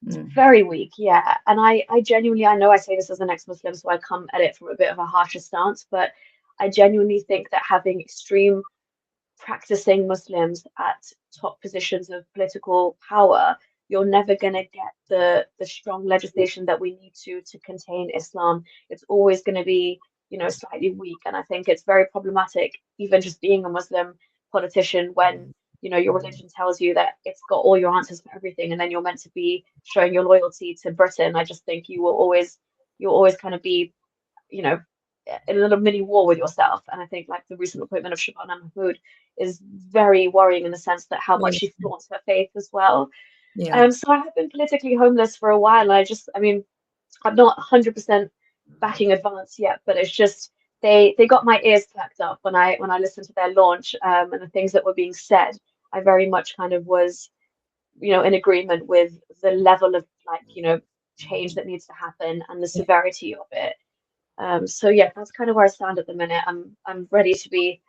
it's very weak, yeah. And I genuinely, I know I say this as an ex-Muslim, so I come at it from a bit of a harsher stance, but I genuinely think that having extreme practicing Muslims at top positions of political power, you're never going to get the strong legislation that we need to contain Islam. It's always going to be, slightly weak. And I think it's very problematic, even just being a Muslim politician, when your religion tells you that it's got all your answers for everything, and then you're meant to be showing your loyalty to Britain. I just think you'll always kind of be, you know, in a little mini war with yourself. And I think like the recent appointment of Shabana Mahmood is very worrying in the sense that how much Yeah. she flaunts her faith as well. Yeah. So I have been politically homeless for a while. I mean, I'm not 100% backing Advance yet, but it's just they got my ears perked up when I listened to their launch, and the things that were being said. I very much kind of was, in agreement with the level of like, change that needs to happen and the severity of it. So yeah, that's kind of where I stand at the minute. I'm ready to be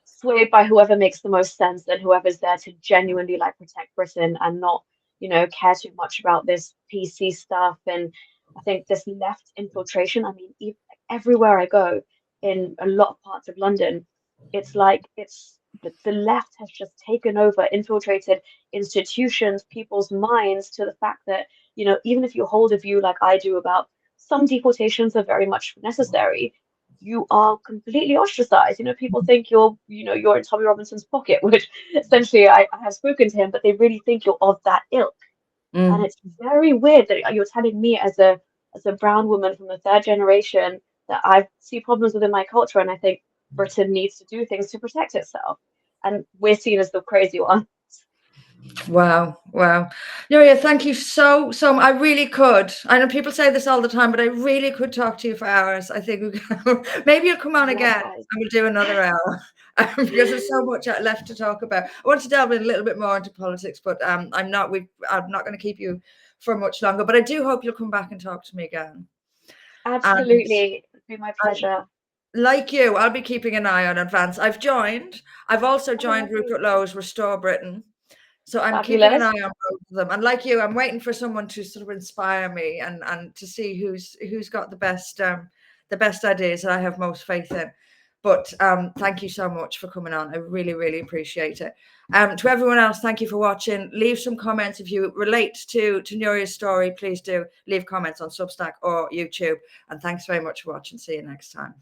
swayed by whoever makes the most sense and whoever's there to genuinely like protect Britain and not, care too much about this PC stuff. And I think this left infiltration, I mean, everywhere I go in a lot of parts of London, it's like the left has just taken over, infiltrated institutions, people's minds to the fact that, even if you hold a view like I do about some deportations are very much necessary, you are completely ostracized. People think you're in Tommy Robinson's pocket, which essentially I have spoken to him, but they really think you're of that ilk. And Mm. it's very weird that you're telling me as a brown woman from the third generation that I see problems within my culture, and I think Britain needs to do things to protect itself. And we're seen as the crazy ones. Wow, wow. Nuriyah, thank you so I really could. I know people say this all the time, but I really could talk to you for hours. I think we can, maybe you'll come on again Likewise. and we'll do another hour because there's so much left to talk about. I want to delve in a little bit more into politics, but I'm not going to keep you for much longer. But I do hope you'll come back and talk to me again. And Absolutely. It'd be my I, pleasure. like you, I'll be keeping an eye on Advance. I've also Oh, joined lovely. Rupert Lowe's Restore Britain. So I'm keeping an eye Fabulous. on both of them. And like you, I'm waiting for someone to sort of inspire me and to see who's got the best ideas that I have most faith in. But thank you so much for coming on. I really, really appreciate it. To everyone else, thank you for watching. Leave some comments if you relate to Nuriyah's story. Please do leave comments on Substack or YouTube. And thanks very much for watching. See you next time.